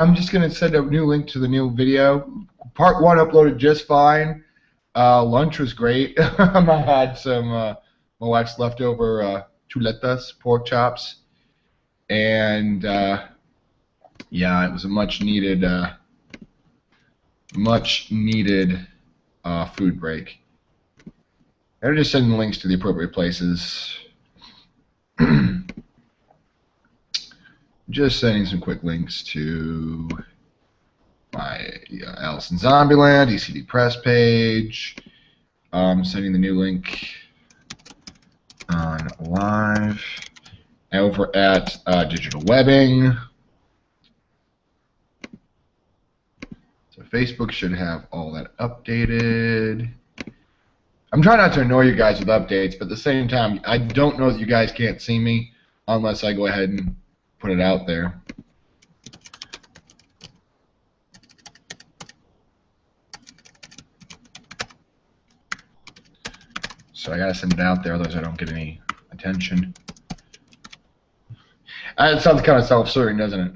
I'm just going to send a new link to the new video. Part 1 uploaded just fine. Lunch was great. I had some my wife's leftover chuletas, pork chops, and yeah, it was a much needed food break. I'm just sending links to the appropriate places. Just sending some quick links to my Alice in Zombieland ECD press page. Sending the new link on live over at Digital Webbing. So Facebook should have all that updated. I'm trying not to annoy you guys with updates, but at the same time, I don't know that you guys can't see me unless I go ahead and put it out there. So I gotta send it out there, otherwise I don't get any attention. It sounds kind of self-serving, doesn't it?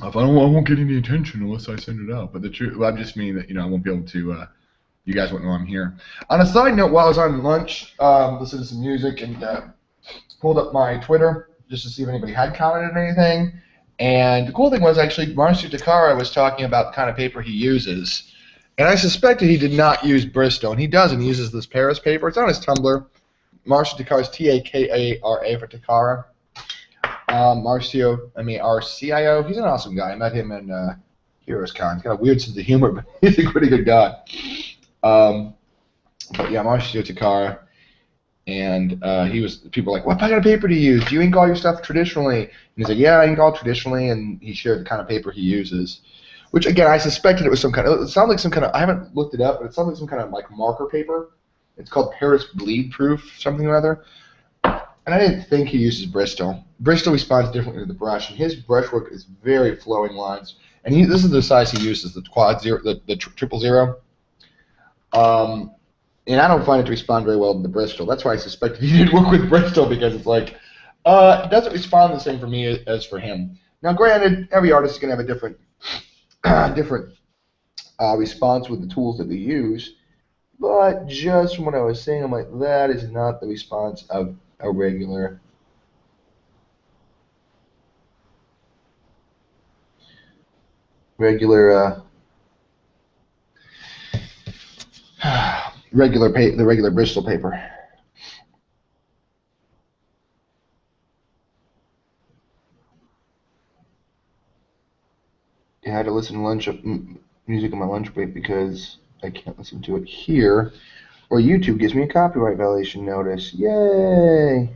I won't get any attention unless I send it out. But the truth, well, I just mean that I won't be able to. You guys won't know I'm here. On a side note, while I was on lunch, listening to some music and pulled up my Twitter just to see if anybody had commented anything. And the cool thing was actually Marcio Takara was talking about the kind of paper he uses. And I suspected he did not use Bristol, and he doesn't. He uses this Paris paper. It's on his Tumblr. Marcio Takara's Takara. He's an awesome guy. I met him in Heroes Con. He's got a weird sense of humor, but he's a pretty good guy. But yeah, Marcio Takara. And people were like, what kind of paper do you use? Do you ink all your stuff traditionally? And he's like, yeah, I ink all traditionally, and he shared the kind of paper he uses. Which, again, I suspected it was it sounds like some kind of, I haven't looked it up, but it sounds like some kind of like marker paper. It's called Paris Bleed Proof, something or other. And I didn't think he uses Bristol. Bristol responds differently to the brush, and his brushwork is very flowing lines. And this is the size he uses, the quad zero, the 000. And I don't find it to respond very well to the Bristol. That's why I suspected he didn't work with Bristol, because it's like, it doesn't respond the same for me as for him. Now, granted, every artist is going to have a different response with the tools that they use, but just from what I was saying, I'm like, that is not the response of a regular the regular Bristol paper. I had to listen to music on my lunch break because I can't listen to it here, or YouTube gives me a copyright violation notice. Yay!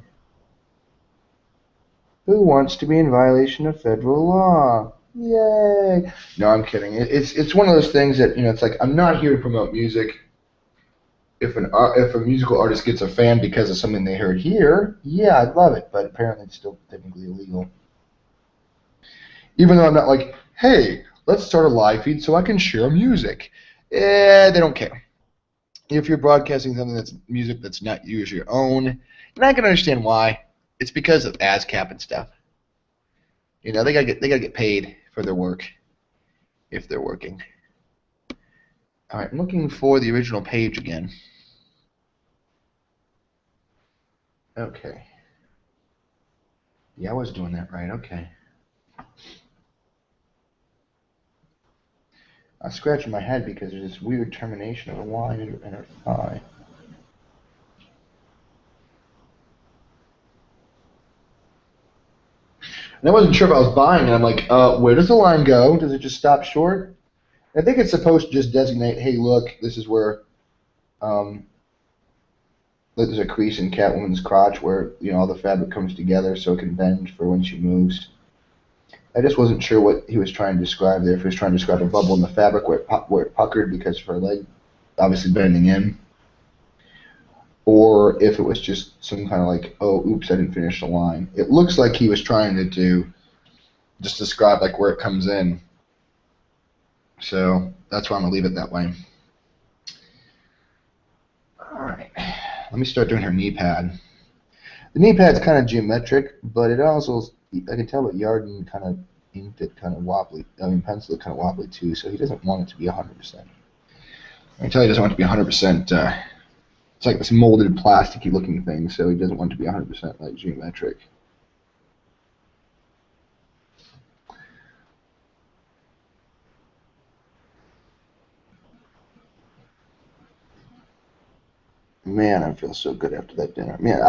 Who wants to be in violation of federal law? Yay! No, I'm kidding. It's one of those things that it's like, I'm not here to promote music. If a musical artist gets a fan because of something they heard here, yeah, I'd love it. But apparently, it's still technically illegal. Even though I'm not like, hey, let's start a live feed so I can share music. They don't care. If you're broadcasting something that's music that's not yours, your own, and I can understand why. It's because of ASCAP and stuff. They gotta get paid for their work if they're working. All right, I'm looking for the original page again. Okay. Yeah, I was doing that right. Okay. I was scratching my head because there's this weird termination of a line and a phi. And I wasn't sure if I was buying it. I'm like, where does the line go? Does it just stop short? I think it's supposed to just designate, hey, look, this is where there's a crease in Catwoman's crotch where all the fabric comes together so it can bend for when she moves. I just wasn't sure what he was trying to describe there. If he was trying to describe a bubble in the fabric where it puckered because of her leg obviously bending in, or if it was just some kind of like, oh, oops, I didn't finish the line. It looks like he was trying to just describe like where it comes in. So that's why I'm going to leave it that way. All right. Let me start doing her knee pad. The knee pad's kind of geometric, but it also, I can tell what Yarden kind of inked it kind of wobbly. I mean, penciled it kind of wobbly too. So he doesn't want it to be 100%. I can tell he doesn't want it to be 100%. It's like this molded, plasticky looking thing. So he doesn't want it to be 100% like geometric. Man, I feel so good after that dinner. Man,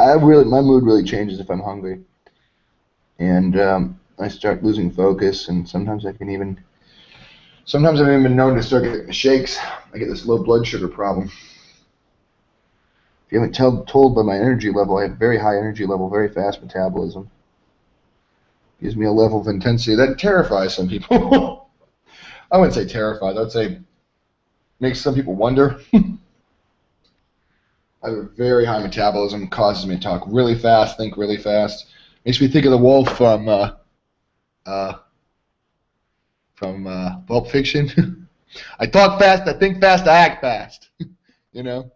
my mood really changes if I'm hungry, and I start losing focus, and sometimes I've even been known to start getting shakes. I get this low blood sugar problem. If you haven't told by my energy level, I have very high energy level, very fast metabolism. Gives me a level of intensity that terrifies some people. I wouldn't say terrifies. I'd say makes some people wonder. I have a very high metabolism, causes me to talk really fast, think really fast. Makes me think of the wolf from Pulp Fiction. I talk fast, I think fast, I act fast. You know?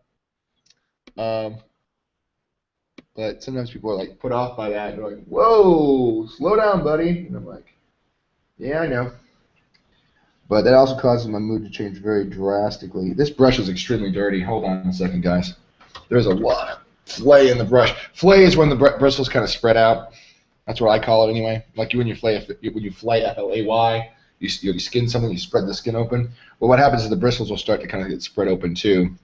But sometimes people are like put off by that. They're like, whoa, slow down, buddy. And I'm like, yeah, I know. But that also causes my mood to change very drastically. This brush is extremely dirty. Hold on a second, guys. There's a lot of flay in the brush. Flay is when the bristles kind of spread out. That's what I call it anyway. Like when you flay F-L-A-Y, you skin something, you spread the skin open. Well, what happens is the bristles will start to kind of get spread open too.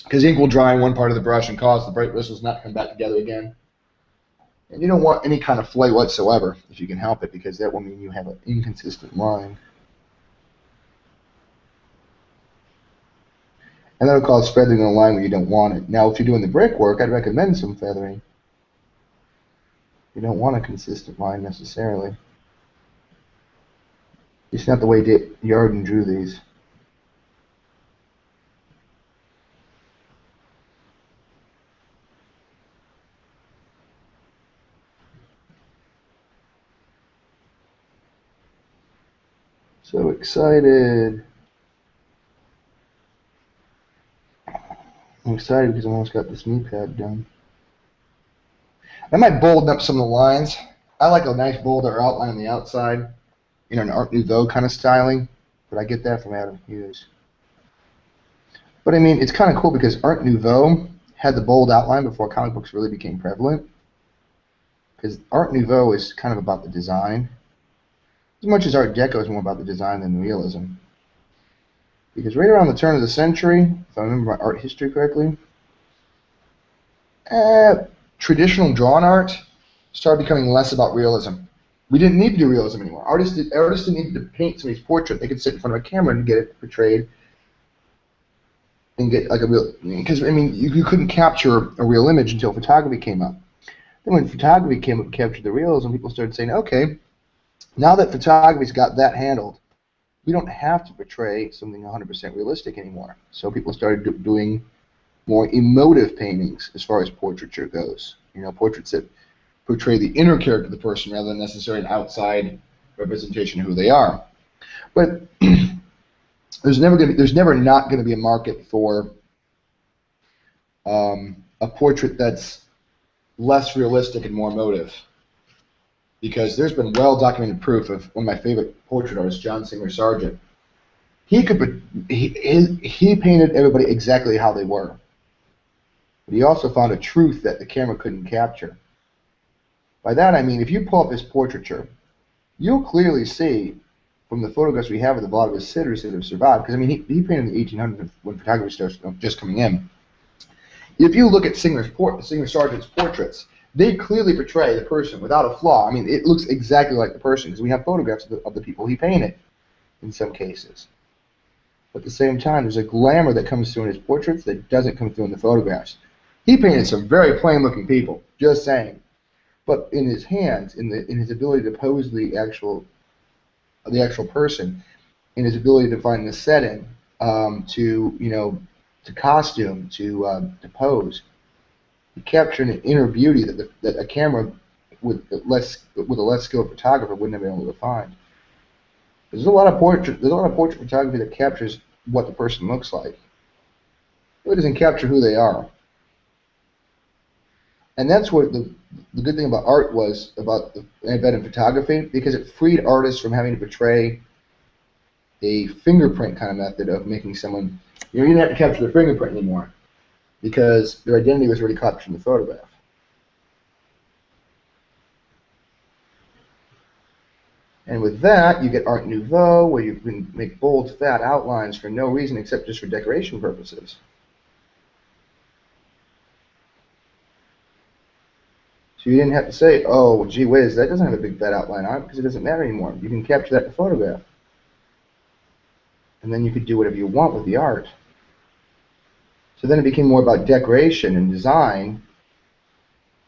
Because ink will dry in one part of the brush and cause the bright bristles not to come back together again. And you don't want any kind of flay whatsoever, if you can help it, because that will mean you have an inconsistent line. And that'll cause feathering in a line where you don't want it. Now, if you're doing the brickwork, I'd recommend some feathering. You don't want a consistent line necessarily. It's not the way Yarden drew these. So excited. I'm excited because I almost got this knee pad done. I might bolden up some of the lines. I like a nice bolder outline on the outside, you know, an Art Nouveau kind of styling, but I get that from Adam Hughes. But I mean, it's kind of cool because Art Nouveau had the bold outline before comic books really became prevalent. Because Art Nouveau is kind of about the design. As much as Art Deco is more about the design than realism. Because right around the turn of the century, if I remember my art history correctly, traditional drawn art started becoming less about realism. We didn't need to do realism anymore. Artists didn't need to paint somebody's portrait. They could sit in front of a camera and get it portrayed and get like a real, because I mean you couldn't capture a real image until photography came up. Then when photography came up and captured the realism, people started saying, okay, now that photography's got that handled, we don't have to portray something 100% realistic anymore. So people started doing more emotive paintings as far as portraiture goes. You know, portraits that portray the inner character of the person rather than necessarily an outside representation of who they are. But there's never not going to be a market for a portrait that's less realistic and more emotive. Because there's been well-documented proof of one of my favorite portrait artists, John Singer Sargent. He painted everybody exactly how they were. But he also found a truth that the camera couldn't capture. By that I mean, if you pull up his portraiture, you'll clearly see from the photographs we have of a lot of his sitters that have survived, because I mean, he painted in the 1800s when photography started just coming in. If you look at Singer Sargent's portraits, they clearly portray the person without a flaw. I mean, it looks exactly like the person because we have photographs of the people he painted in some cases. But at the same time, there's a glamour that comes through in his portraits that doesn't come through in the photographs. He painted some very plain-looking people, just saying. But in his hands, in his ability to pose the actual person, in his ability to find the setting, to costume, to pose, he captured an inner beauty that a camera with a less skilled photographer wouldn't have been able to find. There's a lot of portrait photography that captures what the person looks like. It doesn't capture who they are. And that's what the good thing about art was about the advent of photography, because it freed artists from having to portray a fingerprint kind of method of making someone, you didn't have to capture their fingerprint anymore because their identity was already captured in the photograph. And with that, you get Art Nouveau, where you can make bold, fat outlines for no reason except just for decoration purposes. So you didn't have to say, oh, gee whiz, that doesn't have a big fat outline on it, because it doesn't matter anymore. You can capture that in the photograph. And then you could do whatever you want with the art. So then it became more about decoration and design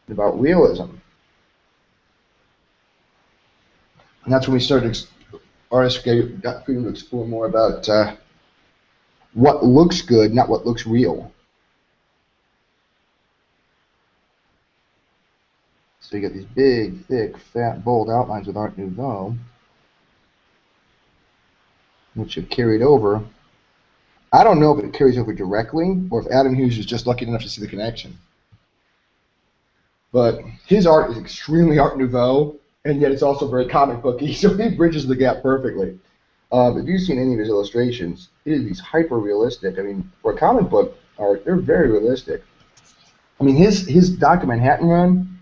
than about realism. And that's when we started, artists got freedom to explore more about what looks good, not what looks real. So you get these big, thick, fat, bold outlines with Art Nouveau, which have carried over. I don't know if it carries over directly or if Adam Hughes was just lucky enough to see the connection. But his art is extremely Art Nouveau, and yet it's also very comic booky, so he bridges the gap perfectly. If you've seen any of his illustrations, he's hyper realistic. I mean, for a comic book art, they're very realistic. I mean, his Dr. Manhattan run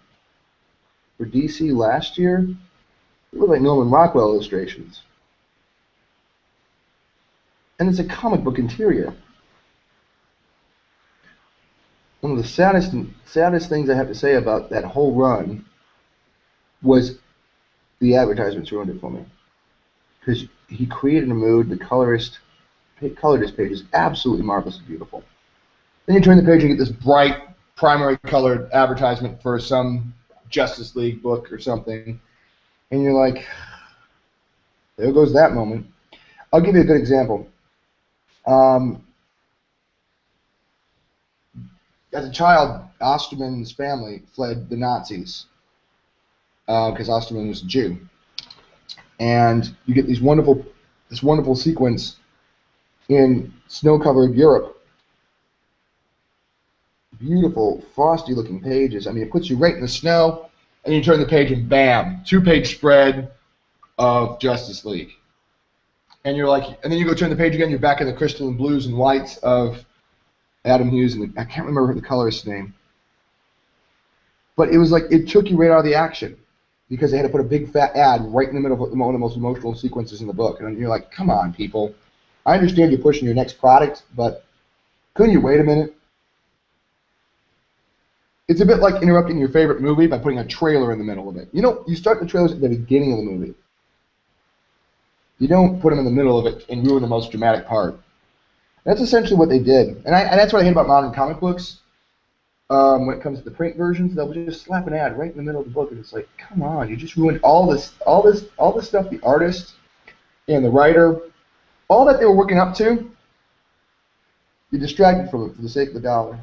for DC last year, it looked like Norman Rockwell illustrations. And it's a comic book interior. One of the saddest things I have to say about that whole run was the advertisements ruined it for me. Because he created a mood, the colorist colored his pages absolutely marvelously beautiful. Then you turn the page and get this bright, primary colored advertisement for some Justice League book or something, and you're like, there goes that moment. I'll give you a good example. As a child, Osterman's family fled the Nazis because Osterman was a Jew, and you get this wonderful sequence in snow-covered Europe. Beautiful, frosty-looking pages. I mean, it puts you right in the snow, and you turn the page, and bam, 2-page spread of Justice League. And you're like, and then you go turn the page again, you're back in the crystalline blues and whites of Adam Hughes, and I can't remember the colorist's name. But it was like, it took you right out of the action, because they had to put a big fat ad right in the middle of one of the most emotional sequences in the book. And you're like, come on, people. I understand you're pushing your next product, but couldn't you wait a minute? It's a bit like interrupting your favorite movie by putting a trailer in the middle of it. You know, you start the trailers at the beginning of the movie. You don't put them in the middle of it and ruin the most dramatic part. That's essentially what they did. And that's what I hate about modern comic books. When it comes to the print versions, they'll just slap an ad right in the middle of the book, and it's like, come on, you just ruined all this stuff the artist and the writer, all that they were working up to. You distracted from it for the sake of the dollar.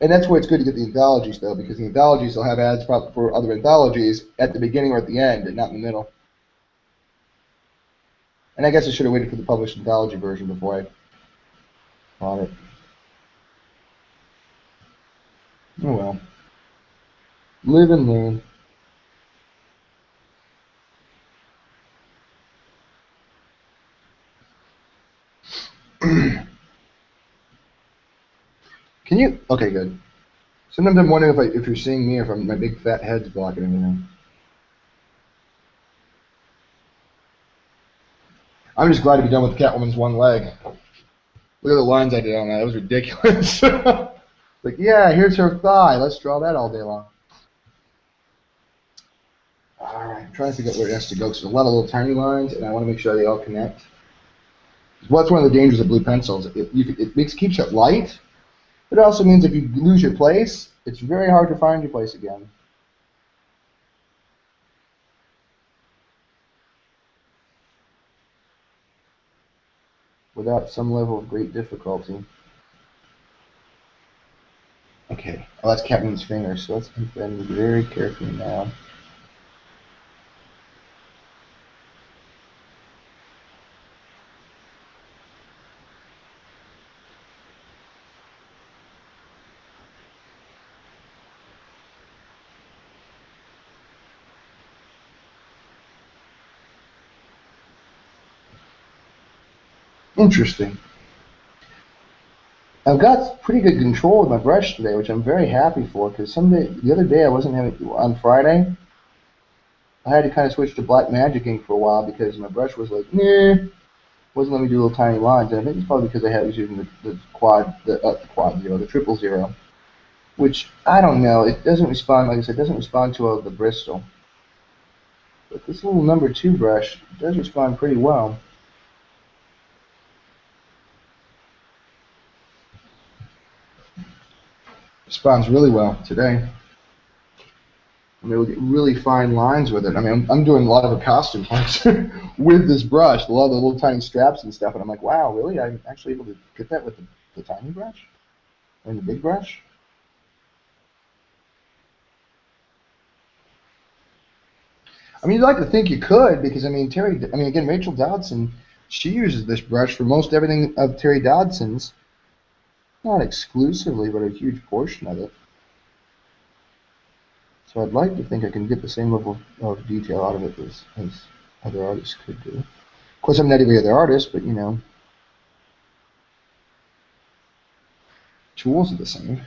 And that's where it's good to get the anthologies, though, because the anthologies will have ads for other anthologies at the beginning or at the end, and not in the middle. And I guess I should have waited for the published anthology version before I bought it. Oh well. Live and learn. Can you? Okay, good. Sometimes I'm wondering if you're seeing me or if my big fat head's blocking everything. I'm just glad to be done with Catwoman's one leg. Look at the lines I did on that. It was ridiculous. Like, yeah, here's her thigh. Let's draw that all day long. All right, I'm trying to figure out where it has to go. Because there's a lot of little tiny lines, and I want to make sure they all connect. Well, that's one of the dangers of blue pencils. It keeps it light, but it also means if you lose your place, it's very hard to find your place again. Without some level of great difficulty. Okay, oh, that's Catwoman's finger, so let's keep that in very carefully now. Interesting. I've got pretty good control with my brush today, which I'm very happy for, because the other day I wasn't having, on Friday, I had to kind of switch to black magic ink for a while because my brush was like, nah, wasn't letting me do little tiny lines, and I think it's probably because I was using the triple zero, which I don't know. It doesn't respond, like I said, it doesn't respond to the Bristol, but this little number 2 brush does respond pretty well. Responds really well today. I'm able to get really fine lines with it. I mean, I'm doing a lot of costume parts with this brush, a lot of the little tiny straps and stuff, and I'm like, wow, really? I'm actually able to get that with the tiny brush and the big brush? I mean, you'd like to think you could, because, I mean, again, Rachel Dodson, she uses this brush for most everything of Terry Dodson's. Not exclusively, but a huge portion of it. So I'd like to think I can get the same level of detail out of it as other artists could do. Of course, I'm not every other artist, but, you know, tools are the same.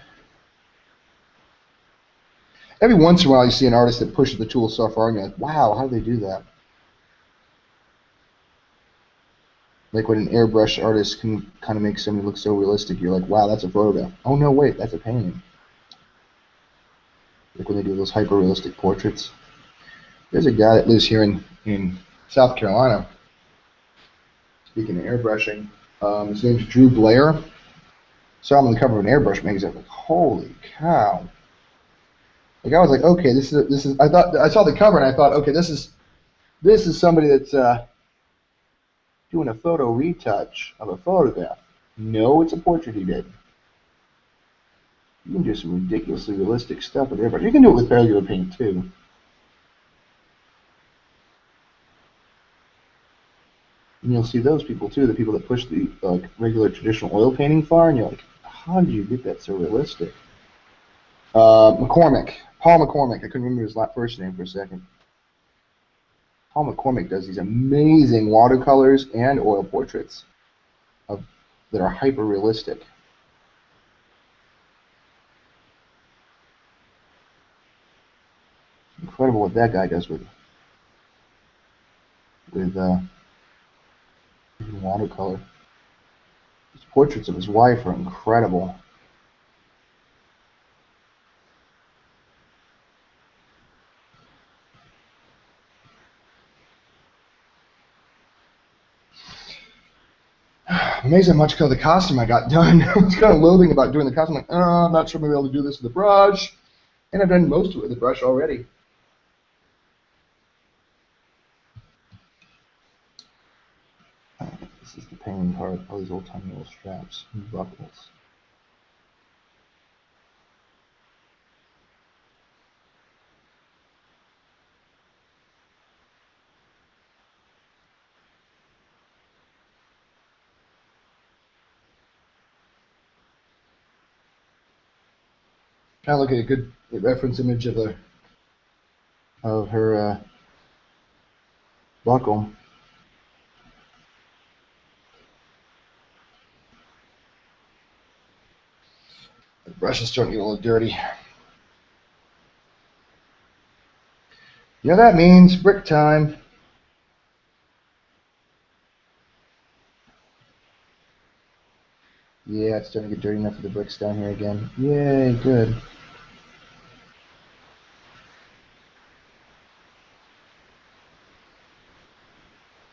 Every once in a while, you see an artist that pushes the tool so far, and you're like, wow, how do they do that? Like when an airbrush artist can kind of make something look so realistic, you're like, wow, that's a photograph. Oh, no, wait, that's a painting. Like when they do those hyper-realistic portraits. There's a guy that lives here in South Carolina. Speaking of airbrushing, his name's Drew Blair. Saw him on the cover of an airbrush magazine. Like, holy cow! Like I was like, okay, this is. I saw the cover and I thought, okay, this is somebody that's doing a photo retouch of a photograph. No, it's a portrait he did. You can do some ridiculously realistic stuff with airbrush. You can do it with regular paint too. And you'll see those people too, the people that push the regular traditional oil painting far, and you're like, how did you get that so realistic? Paul McCormick. I couldn't remember his first name for a second. Paul McCormick does these amazing watercolors and oil portraits that are hyper realistic. Incredible what that guy does with watercolor. His portraits of his wife are incredible. Amazing how much of the costume I got done. I was kind of loathing about doing the costume. Like, oh, I'm not sure I'm going to be able to do this with the brush. And I've done most of it with the brush already. This is the painting part, all these old tiny little straps and buckles. Kind of look at a good reference image of her buckle. The brush is starting to get a little dirty. You know that means brick time. Yeah, it's starting to get dirty enough for the bricks down here again. Yay, good.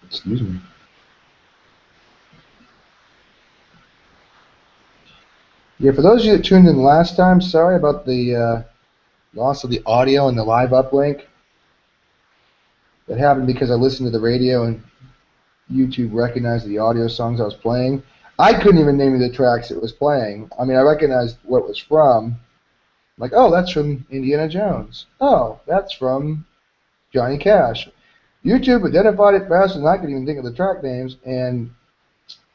Excuse me. Yeah, for those of you that tuned in last time, sorry about the loss of the audio and the live uplink. That happened because I listened to the radio and YouTube recognized the audio songs I was playing. I couldn't even name the tracks it was playing. I mean, I recognized what it was from. Like, oh, that's from Indiana Jones. Oh, that's from Johnny Cash. YouTube identified it faster than I could even think of the track names and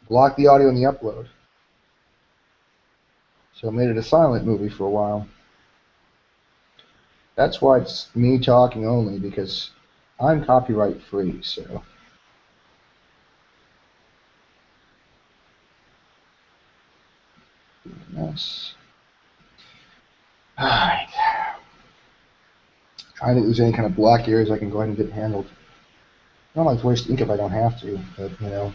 blocked the audio in the upload. So I made it a silent movie for a while. That's why it's me talking only, because I'm copyright free, so. Nice. Alright. Trying to lose any kind of black areas I can go ahead and get handled. I don't like to waste ink if I don't have to, but you know.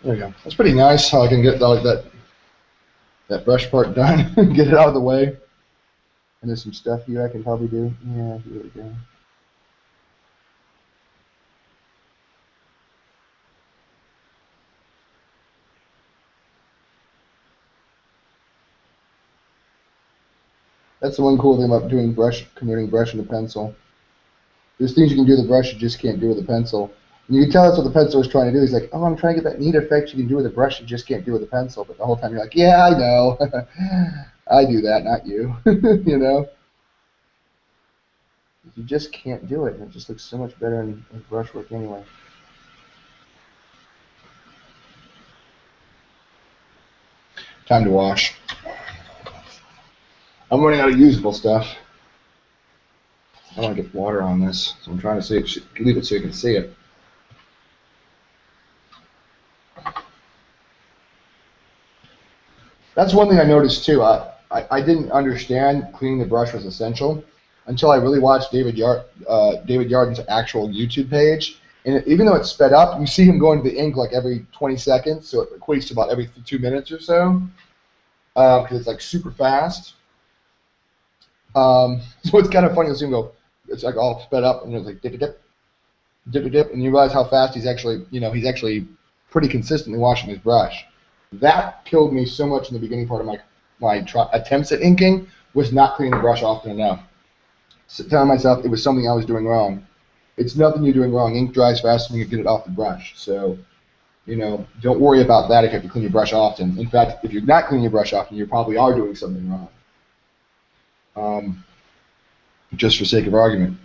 There we go. That's pretty nice how I can get like that brush part done and get it out of the way. And there's some stuff here I can probably do. Yeah, here we go. That's the one cool thing about doing converting brush into pencil. There's things you can do with a brush you just can't do with a pencil. And you can tell that's what the pencil is trying to do. He's like, oh, I'm trying to get that neat effect you can do with a brush you just can't do with a pencil. But the whole time you're like, yeah, I know. I do that, not you. You know? You just can't do it. And it just looks so much better in brushwork anyway. Time to wash. I'm running out of usable stuff. I want to get water on this, so I'm trying to leave it so you can see it. That's one thing I noticed too. I didn't understand cleaning the brush was essential until I really watched David Yardens' actual YouTube page. And even though it's sped up, you see him going to the ink like every 20 seconds, so it equates to about every 2 minutes or so, because it's like super fast. So it's kind of funny to see him go. It's like all sped up, and it's like dip, dip, dip, dip, and you realize how fast he's actually, he's actually pretty consistently washing his brush. That killed me so much in the beginning part of my attempts at inking, was not cleaning the brush often enough. So telling myself it was something I was doing wrong. It's nothing you're doing wrong. Ink dries faster when you get it off the brush. So, don't worry about that if you have to clean your brush often. In fact, if you're not cleaning your brush often, you probably are doing something wrong. Just for sake of argument.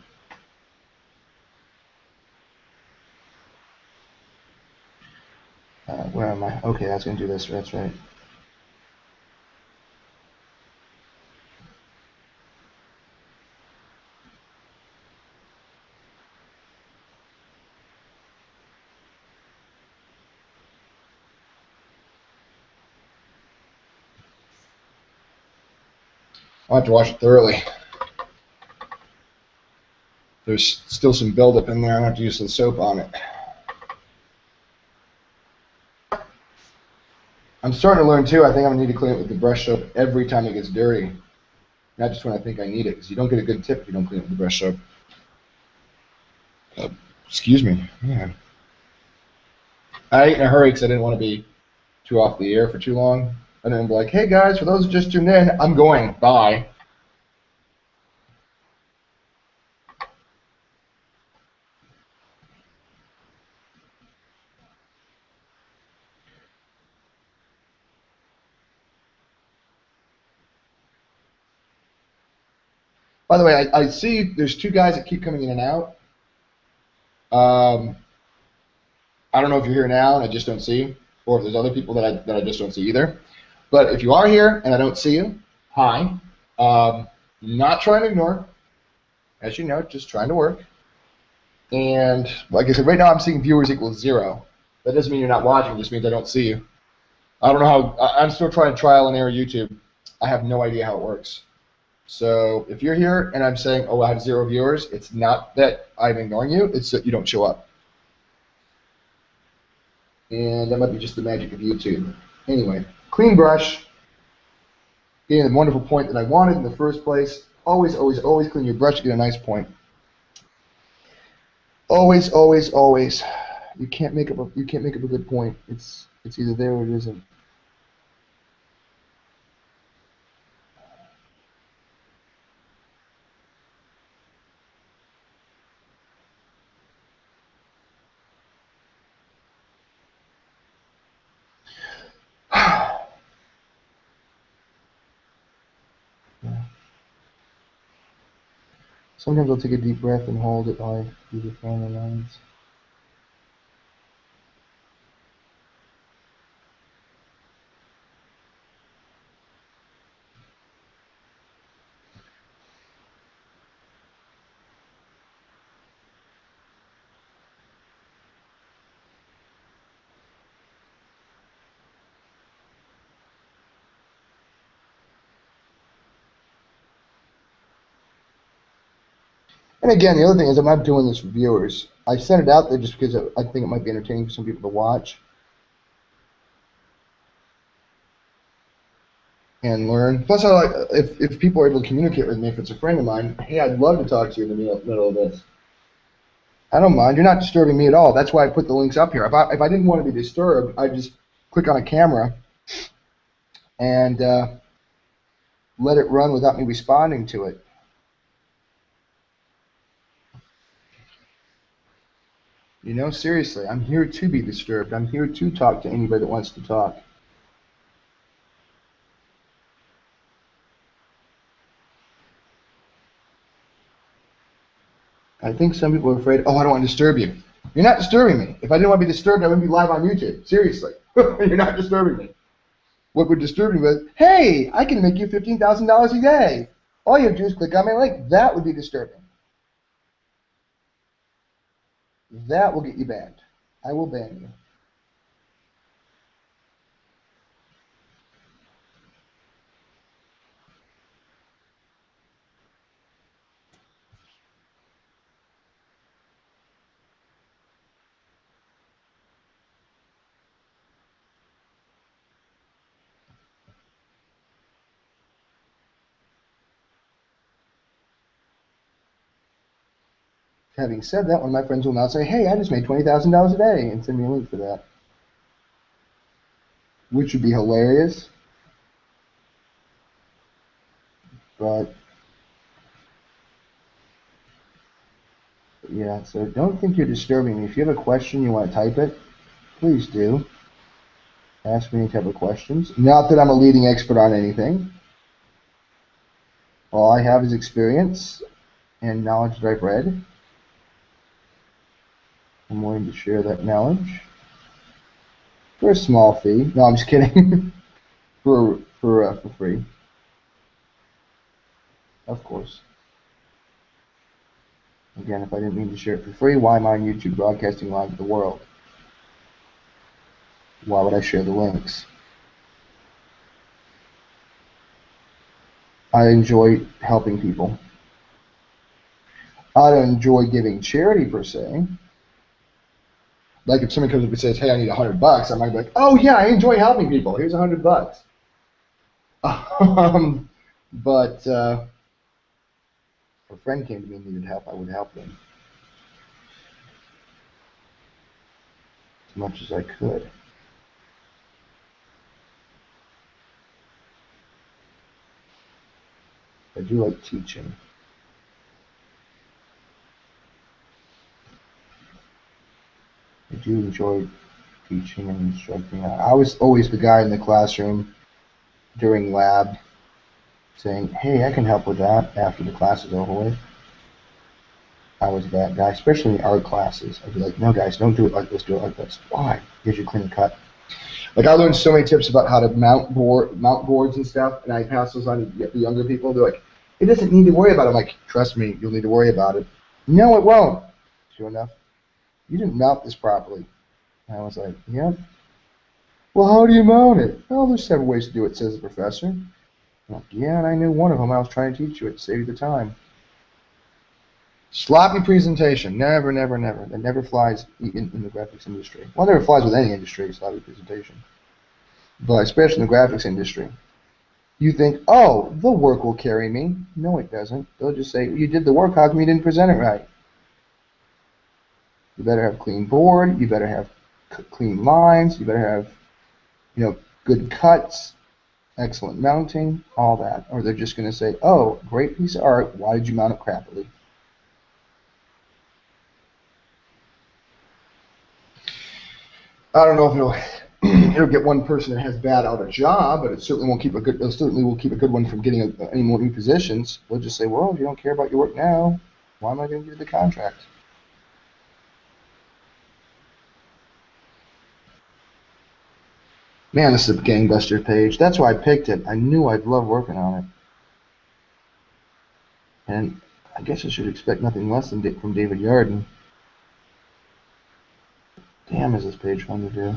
Where am I? Okay, I was going to do this. That's right. I'll have to wash it thoroughly. There's still some buildup in there. I have to use some soap on it. I'm starting to learn too. I think I'm going to need to clean it with the brush soap every time it gets dirty. Not just when I think I need it, because you don't get a good tip if you don't clean it with the brush soap. Excuse me. Man. I ate in a hurry because I didn't want to be too off the air for too long. I didn't be like, hey guys, for those who just tuned in, I'm going. Bye. By the way, I see there's two guys that keep coming in and out. I don't know if you're here now and I just don't see you, or if there's other people that I just don't see either. But if you are here and I don't see you, hi. Not trying to ignore, as you know, just trying to work. And like I said, right now I'm seeing viewers equals 0. That doesn't mean you're not watching, it just means I don't see you. I don't know how, I'm still trying to trial and error YouTube. I have no idea how it works. So if you're here and I'm saying, oh, I have 0 viewers, it's not that I'm ignoring you, it's that you don't show up. And that might be just the magic of YouTube. Anyway, clean brush. Getting the wonderful point that I wanted in the first place. Always, always, always clean your brush to get a nice point. Always, always, always. You can't make up a good point. It's either there or it isn't. Sometimes I'll take a deep breath and hold it while I do the final lines. And again, the other thing is I'm not doing this for viewers. I sent it out there just because I think it might be entertaining for some people to watch and learn. Plus, I like if people are able to communicate with me, if it's a friend of mine, hey, I'd love to talk to you in the middle of this. I don't mind. You're not disturbing me at all. That's why I put the links up here. If I didn't want to be disturbed, I'd just click on a camera and let it run without me responding to it. You know, seriously, I'm here to be disturbed. I'm here to talk to anybody that wants to talk. I think some people are afraid, oh, I don't want to disturb you. You're not disturbing me. If I didn't want to be disturbed, I wouldn't be live on YouTube. Seriously. You're not disturbing me. What would disturb me was, hey, I can make you $15,000 a day. All you have to do is click on my link. That would be disturbing. That will get you banned. I will ban you. Having said that, one of my friends will now say, hey, I just made $20,000 a day, and send me a link for that. Which would be hilarious. But yeah, so don't think you're disturbing me. If you have a question, you want to type it, please do. Ask me any type of questions. Not that I'm a leading expert on anything. All I have is experience and knowledge that I've read. I'm willing to share that knowledge for a small fee. No, I'm just kidding. for free, of course. Again, if I didn't mean to share it for free, why am I on YouTube broadcasting live to the world? Why would I share the links? I enjoy helping people. I don't enjoy giving charity per se. Like if somebody comes up and says, hey, I need $100, I might be like, oh yeah, I enjoy helping people. Here's $100. But if a friend came to me and needed help, I would help them as much as I could. I do like teaching. I do enjoy teaching and instructing. I was always the guy in the classroom during lab saying, hey, I can help with that after the class is over with. I was that guy, especially in art classes. I'd be like, no, guys, don't do it like this, do it like this. Why? Gives you a clean cut. Like I learned so many tips about how to mount boards and stuff, and I pass those on to the younger people. They're like, it doesn't need to worry about it. I'm like, trust me, you'll need to worry about it. No, it won't. Sure enough, you didn't mount this properly. And I was like, yep. Well, how do you mount it? Oh, there's several ways to do it, says the professor. I'm like, yeah, and I knew one of them. I was trying to teach you it to save you the time. Sloppy presentation. Never, never, never. That never flies in the graphics industry. Well, it never flies with any industry, sloppy presentation. But especially in the graphics industry. You think, oh, the work will carry me. No, it doesn't. They'll just say, you did the work, how come you didn't present it right? You better have clean board. You better have clean lines. You better have, good cuts, excellent mounting, all that. Or they're just going to say, oh, great piece of art. Why did you mount it crappily? I don't know if it'll get one person that has bad out of job, but it certainly won't keep a good. It certainly will keep a good one from getting any more new positions. They'll just say, well, if you don't care about your work now, why am I going to give you the contract? Man, this is a gangbuster page. That's why I picked it. I knew I'd love working on it. And I guess I should expect nothing less than from David Yarden. Damn, is this page fun to do.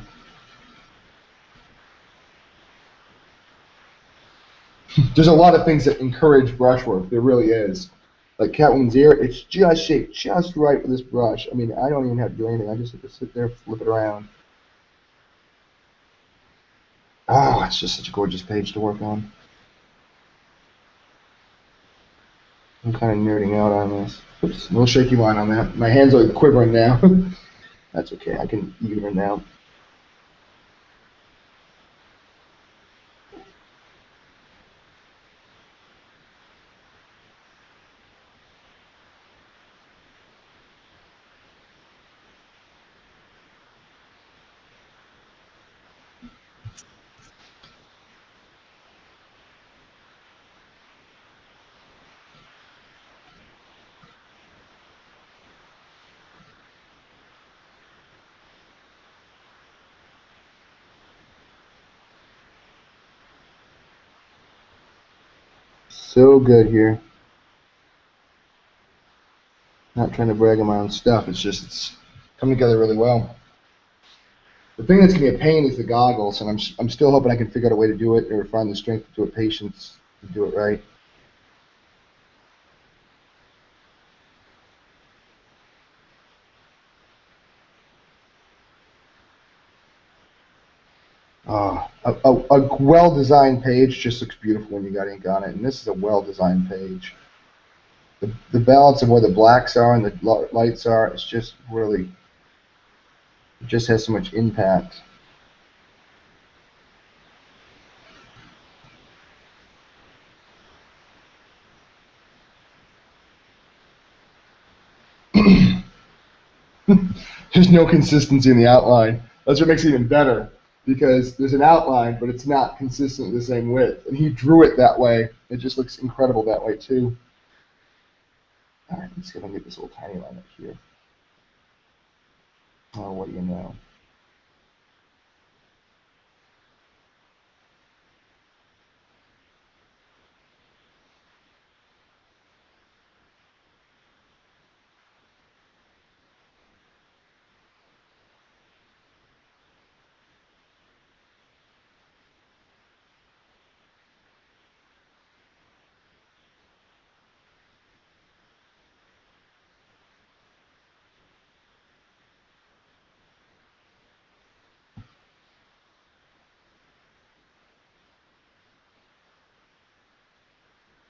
There's a lot of things that encourage brushwork. There really is. like Catwoman's ear, it's just shaped just right with this brush. I mean, I don't even have to do anything. I just have to sit there, flip it around. Oh, it's just such a gorgeous page to work on. I'm kind of nerding out on this. Oops, a little shaky line on that. My hands are quivering now. That's okay. I can even it now. So good here. Not trying to brag on my own stuff. It's just it's coming together really well. The thing that's gonna be a pain is the goggles, and I'm still hoping I can figure out a way to do it or find the strength to do it, patience to do it right. A well-designed page just looks beautiful when you got ink on it, and this is a well-designed page. The balance of where the blacks are and the lights are, it's just really, it just has so much impact. There's no consistency in the outline. That's what makes it even better, because there's an outline, but it's not consistently the same width. And he drew it that way. It just looks incredible that way, too. All right, let's see if I can get this little tiny line up here. Oh, what do you know?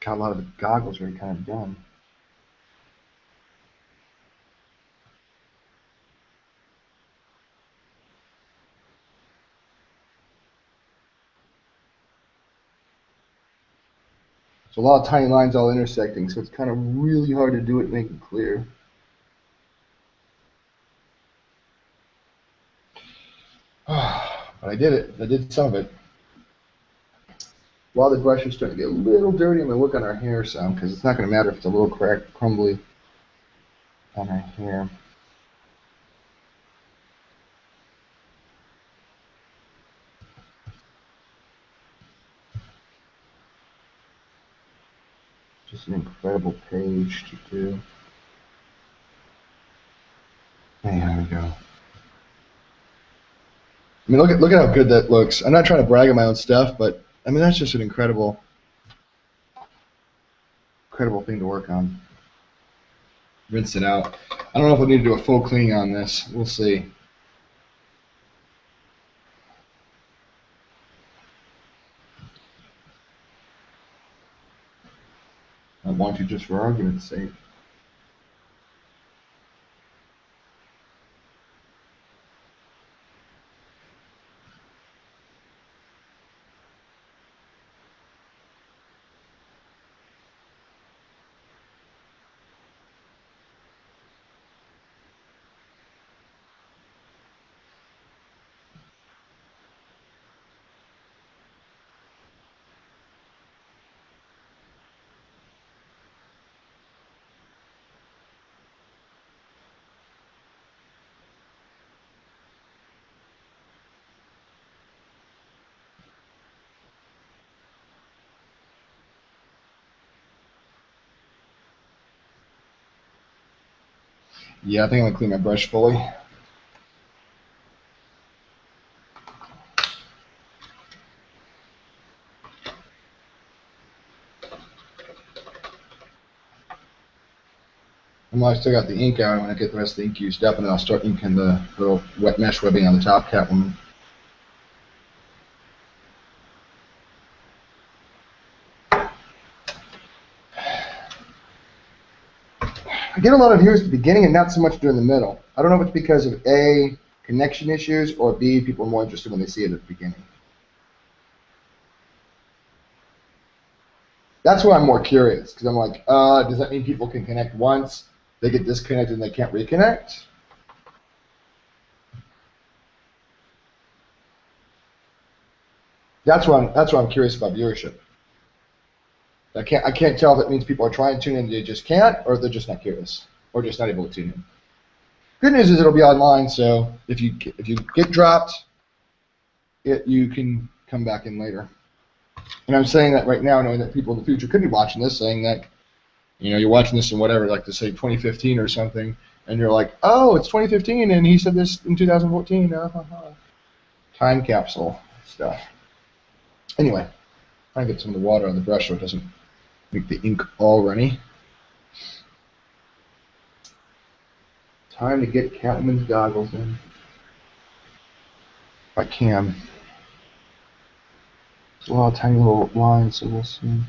Got a lot of the goggles already kind of done. So a lot of tiny lines all intersecting, so it's kind of really hard to do it and make it clear. But I did it. I did some of it. While the brush is starting to get a little dirty, I'm going to work on our hair some, because it's not going to matter if it's a little cracked, crumbly on our hair. Just an incredible page to do. Hey, there we go. I mean, look at how good that looks. I'm not trying to brag on my own stuff, but I mean that's just an incredible thing to work on. Rinse it out. I don't know if I need to do a full cleaning on this. We'll see. I want to just for argument's sake. Yeah, I think I'm gonna clean my brush fully. And when I still got the ink out, when I get the rest of the ink used up, and then I'll start inking the little wet mesh webbing on the top Catwoman. I get a lot of views at the beginning and not so much during the middle. I don't know if it's because of A, connection issues, or B, people are more interested when they see it at the beginning. That's why I'm more curious, because I'm like, does that mean people can connect once, they get disconnected and they can't reconnect? That's why I'm curious about viewership. I can't tell if it means people are trying to tune in and they just can't, or they're just not curious, or just not able to tune in. Good news is it'll be online, so if you get dropped, you can come back in later. And I'm saying that right now, knowing that people in the future could be watching this, saying that, you're watching this in whatever, like to say 2015 or something, and you're like, oh, it's 2015, and he said this in 2014. Time capsule stuff. Anyway, try and get some of the water on the brush so it doesn't make the ink all runny. Time to get Catwoman's goggles in. If I can. There's a lot of tiny little lines, so we'll see.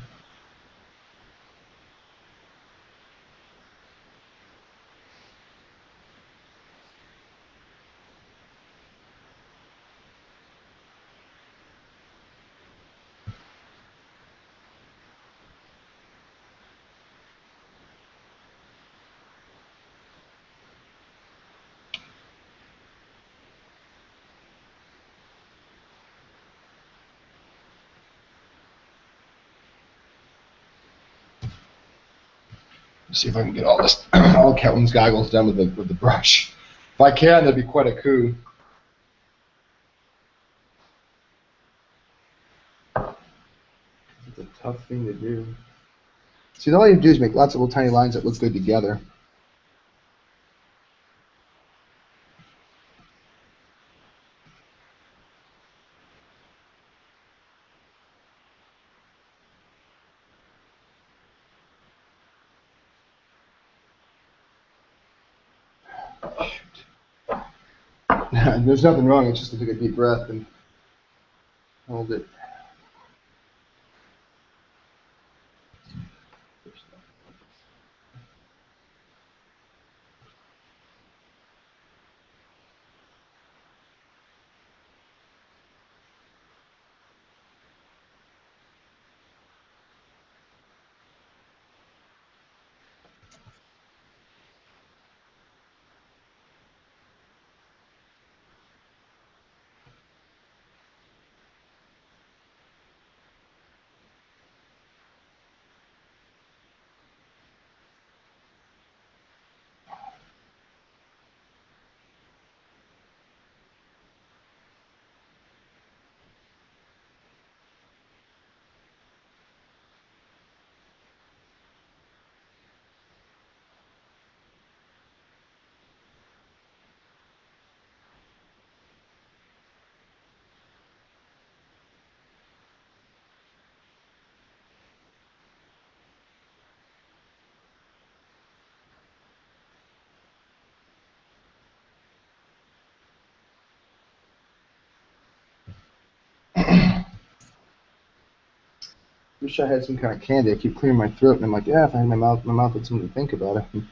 See if I can get all this, all Catwoman's goggles done with the brush. If I can, that'd be quite a coup. It's a tough thing to do. See, all you do is make lots of little tiny lines that look good together. There's nothing wrong. It's just to take a deep breath and hold it. Wish I had some kind of candy. I keep clearing my throat, and I'm like, yeah, if I had my mouth had something to think about it.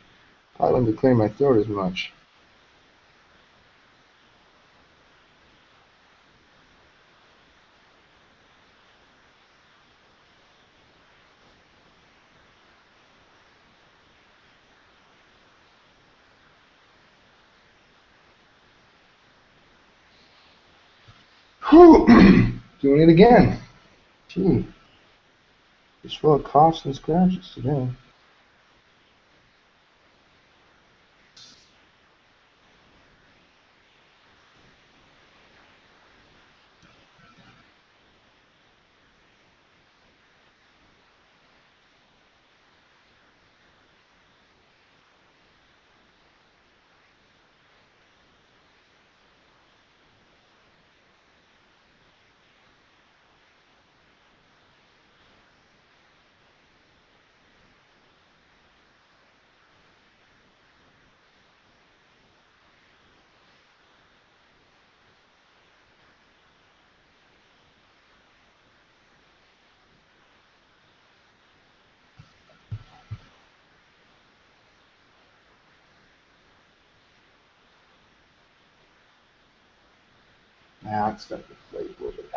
Probably wouldn't be clearing my throat as much. Whew. Doing it again. Gee. Just full of coughs and scratches today. Now it's starting to flake a little bit.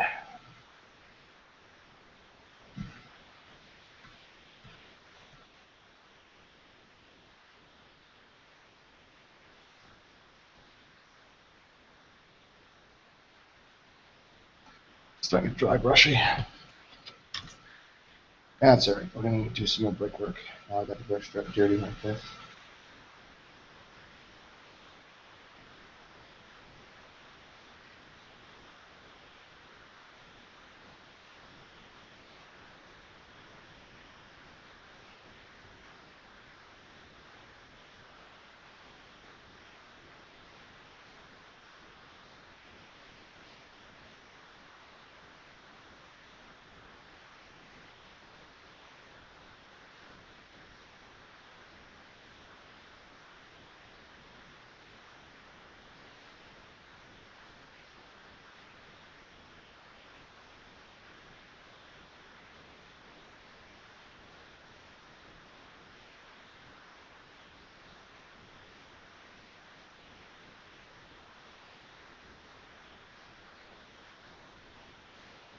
Starting to get dry brushy. That's alright. We're going to do some more brickwork. Now I got the brush dirty like this.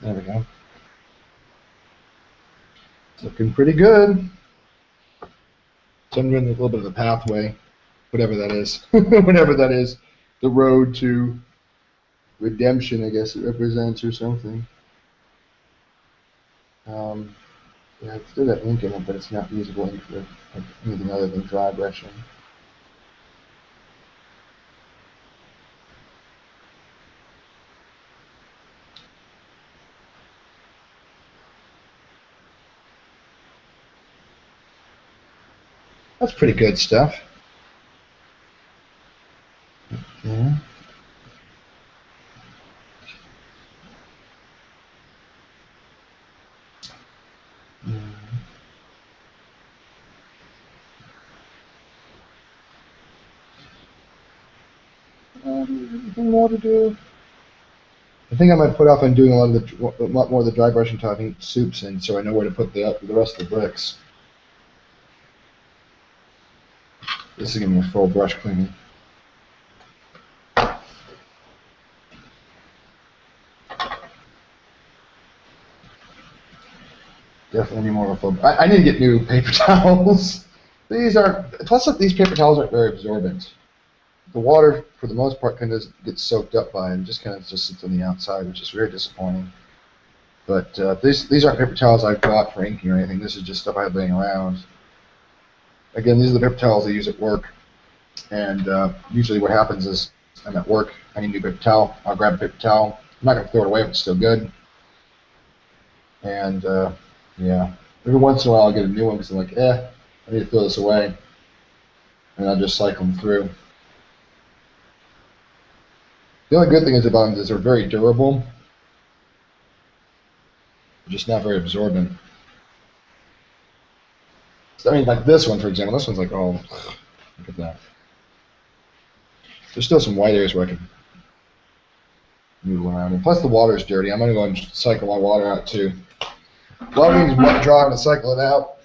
There we go. It's looking pretty good. So I'm doing a little bit of the pathway, whatever that is. Whatever that is. The road to redemption, I guess it represents, or something. Yeah, it's still got ink in it, but it's not usable ink for anything other than dry brushing. That's pretty good stuff. Yeah. Anything more to do? I think I might put off on doing a lot more of the dry brushing until I can get soups in, so I know where to put the rest of the bricks. This is gonna be a full brush cleaning. Definitely need more of a full. I need to get new paper towels. These paper towels aren't very absorbent. The water, for the most part, kind of gets soaked up by it and just kind of just sits on the outside, which is very disappointing. But these aren't paper towels I bought for inking or anything. This is just stuff I have laying around. Again, these are the paper towels I use at work. And usually what happens is I'm at work, I need a new paper towel. I'll grab a paper towel. I'm not going to throw it away if it's still good. And yeah, every once in a while I'll get a new one because I'm like, I need to throw this away. And I'll just cycle them through. The only good thing is about them is they're very durable. They're just not very absorbent. I mean, like this one, for example. This one's like, oh, look at that. There's still some white areas where I can move around. And plus the water's dirty. I'm going to go and cycle my water out too. While we use dry and cycle it out,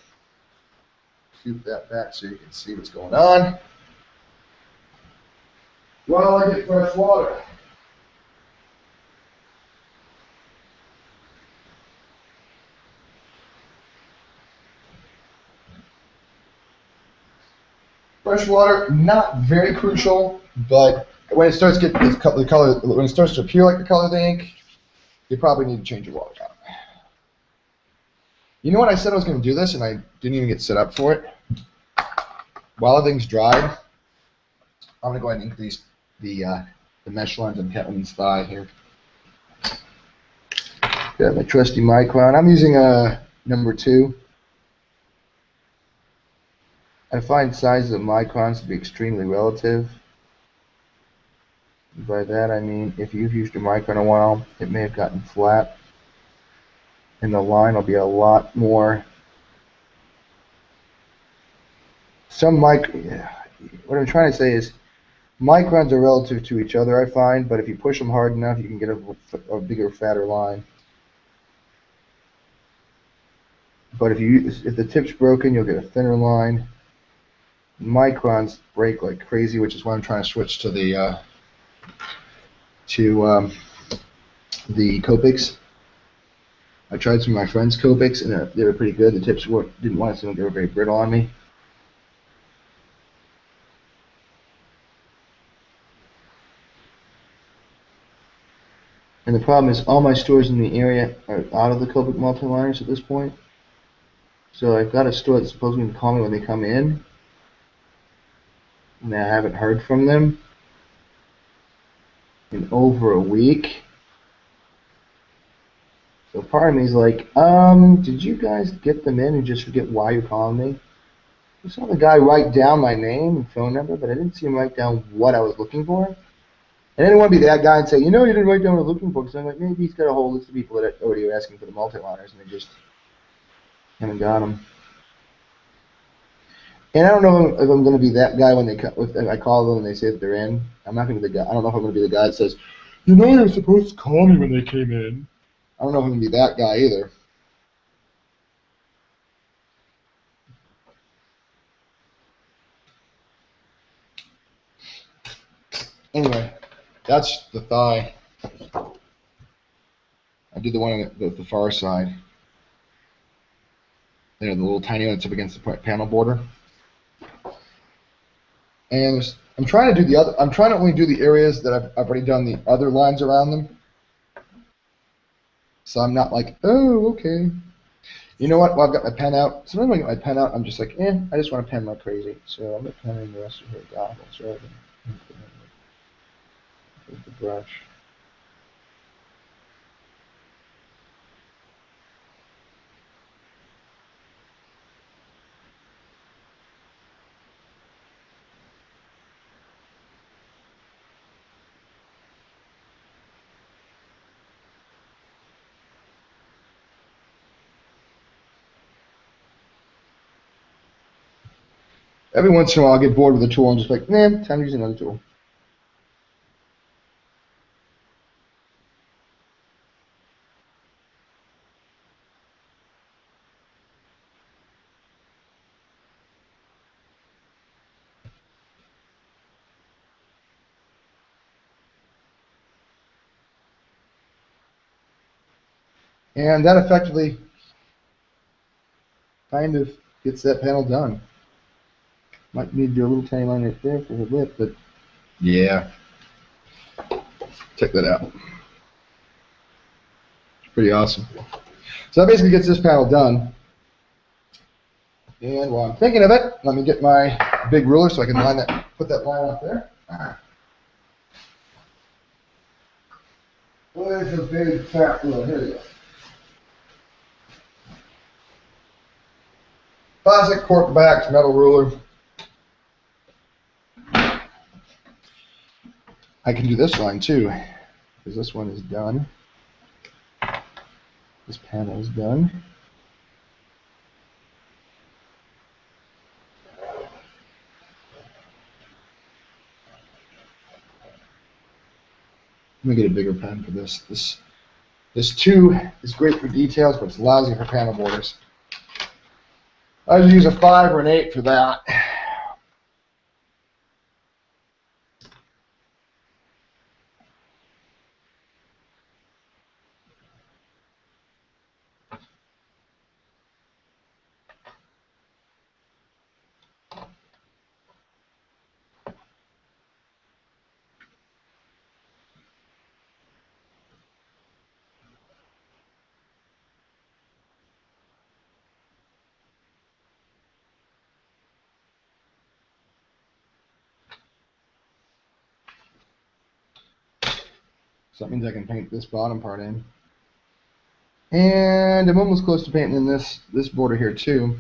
scoop that back so you can see what's going on. While I get fresh water. Fresh water, not very crucial, but when it starts to get the color, when it starts to appear like the color of the ink, you probably need to change your water out. You know what? I said I was going to do this, and I didn't even get set up for it. While everything's dried, I'm going to go ahead and ink the mesh lines on Kevin's thigh here. Got my trusty Micron. I'm using a number 2. I find sizes of microns to be extremely relative. By that I mean if you've used a micron a while, it may have gotten flat, and the line will be a lot more. What I'm trying to say is, microns are relative to each other, I find, but if you push them hard enough, you can get a bigger, fatter line. But if the tip's broken, you'll get a thinner line. Microns break like crazy, which is why I'm trying to switch to the the Copics. I tried some of my friends' Copics, and they were pretty good. The tips didn't want to seem like they were very brittle on me. And the problem is all my stores in the area are out of the Copic multi-liners at this point. So I've got a store that's supposedly going to call me when they come in. And I haven't heard from them in over a week. So part of me is like, did you guys get them in and just forget why you're calling me? I saw the guy write down my name and phone number, but I didn't see him write down what I was looking for. And I didn't want to be that guy and say, you know, you didn't write down what I was looking for. Because I'm like, maybe he's got a whole list of people that already are asking for the multi-liners, and they just haven't got them. And I don't know if I'm going to be that guy when if I call them and they say that they're in. I'm not going to be the guy. I don't know if I'm going to be the guy that says, you know, you're supposed to call me when they came in. I don't know if I'm going to be that guy either. Anyway, that's the thigh. I did the one on the far side. There, the little tiny one that's up against the panel border. And I'm trying to do the other. I'm trying to only do the areas that I've already done the other lines around them. So I'm not like, oh, okay. You know what? Well, I've got my pen out. Sometimes when I get my pen out, I'm just like, I just want to pen like crazy. So I'm going to pen in the rest of her goggles rather than with the brush. Every once in a while, I'll get bored with a tool and just like, time to use another tool. And that effectively kind of gets that panel done. Might need to do a little tiny line right there for the lip, but yeah. Check that out. Pretty awesome. So that basically gets this panel done. And while I'm thinking of it, let me get my big ruler so I can put that line up there. Where's the big fat ruler? Here we go. Classic cork backed metal ruler. I can do this line too, because this one is done. This panel is done. Let me get a bigger pen for this. This 2 is great for details, but it's lousy for panel borders. I would use a 5 or an 8 for that. So that means I can paint this bottom part in. And I'm almost close to painting in this border here too.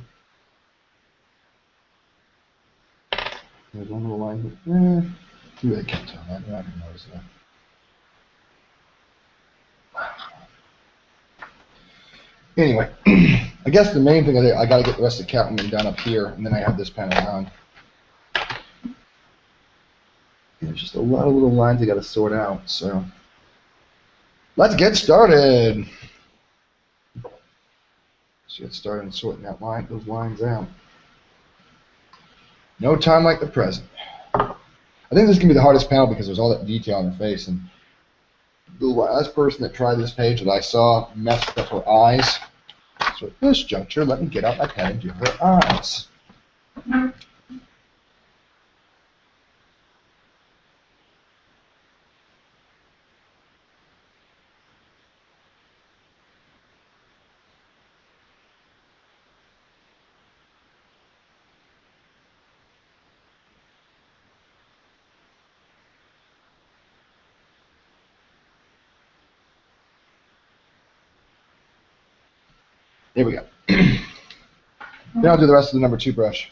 There's one little line here. Maybe I can't tell that. I didn't notice that. Anyway, I guess the main thing is I got to get the rest of Catwoman done up here, and then I have this panel done. There's just a lot of little lines I got to sort out, so let's get started. Let's get started and sorting those lines out. No time like the present. I think this is going to be the hardest panel because there's all that detail on her face, and the last person that tried this page that I saw messed up her eyes. So at this juncture, let me get out my pen and do her eyes. There we go. Then I'll do the rest of the number 2 brush.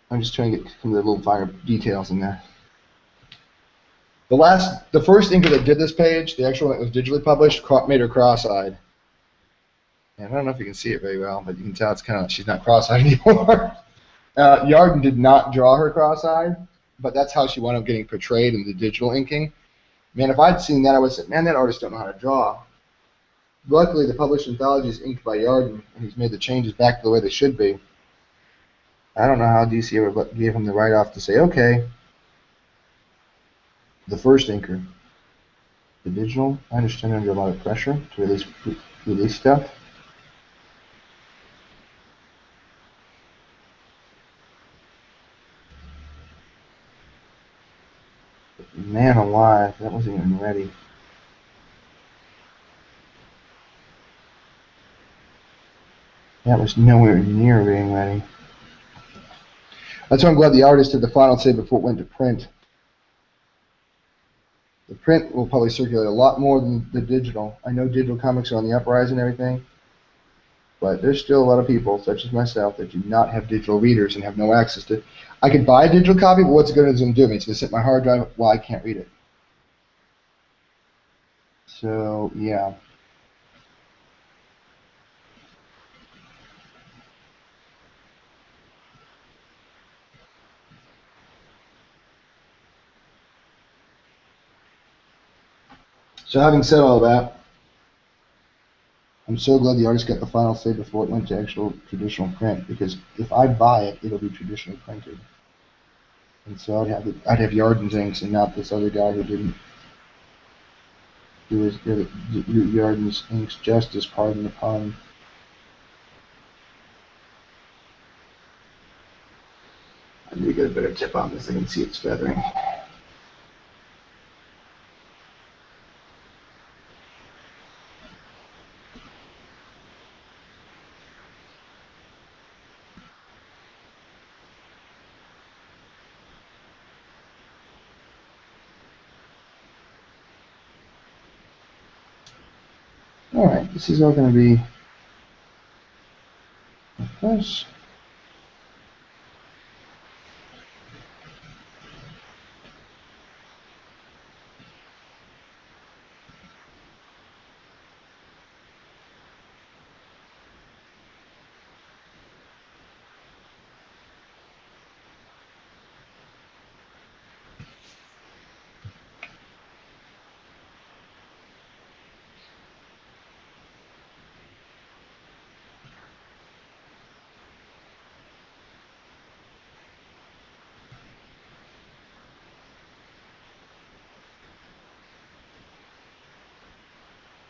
I'm just trying to get some of the little finer details in there. The first inker that did this page, the actual one that was digitally published, made her cross-eyed. And I don't know if you can see it very well, but you can tell it's kind of, she's not cross-eyed anymore. Yarden did not draw her cross-eyed, but that's how she wound up getting portrayed in the digital inking. Man, if I'd seen that, I would have said, man, that artist don't know how to draw. Luckily, the published anthology is inked by Yarden, and he's made the changes back to the way they should be. I don't know how DC ever gave him the write-off to say, okay, the first inker, the digital, I understand under a lot of pressure to release stuff. But man alive, that wasn't even ready. That was nowhere near being ready. That's why I'm glad the artist did the final save before it went to print. The print will probably circulate a lot more than the digital. I know digital comics are on the uprise and everything, but there's still a lot of people, such as myself, that do not have digital readers and have no access to it. I could buy a digital copy, but what's it going to do me? It's going to sit in my hard drive while I can't read it. So, yeah. So having said all that, I'm so glad the artist got the final say before it went to actual traditional print, because if I buy it, it'll be traditionally printed. And so I'd have Yarden's inks and not this other guy who didn't do Yarden's inks justice, pardon the pun. I need to get a better tip on this. I can see it's feathering. Alright, this is all going to be like this.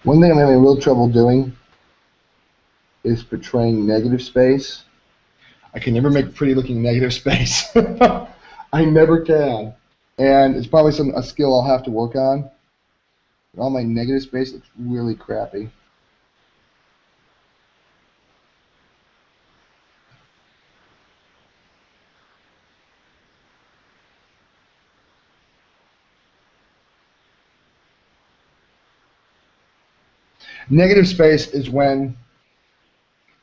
One thing I'm having real trouble doing is portraying negative space. I can never make pretty looking negative space. I never can. And it's probably a skill I'll have to work on. But all my negative space looks really crappy. Negative space is when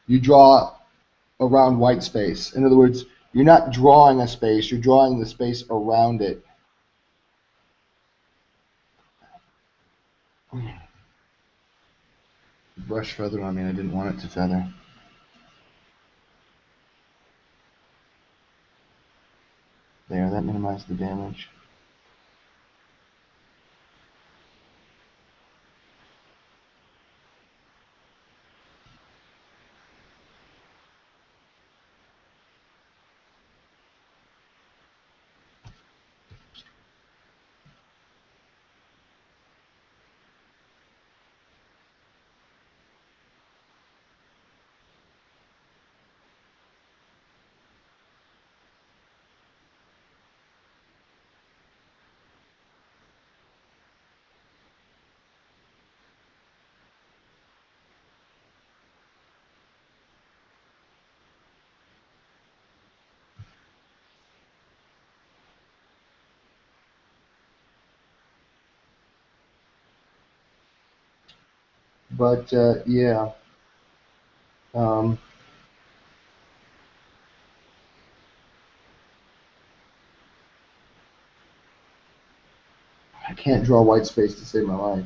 you draw around white space. In other words, you're not drawing a space, you're drawing the space around it. The brush feathered on me and I didn't want it to feather. There, that minimized the damage. But yeah, um, I can't draw white space to save my life.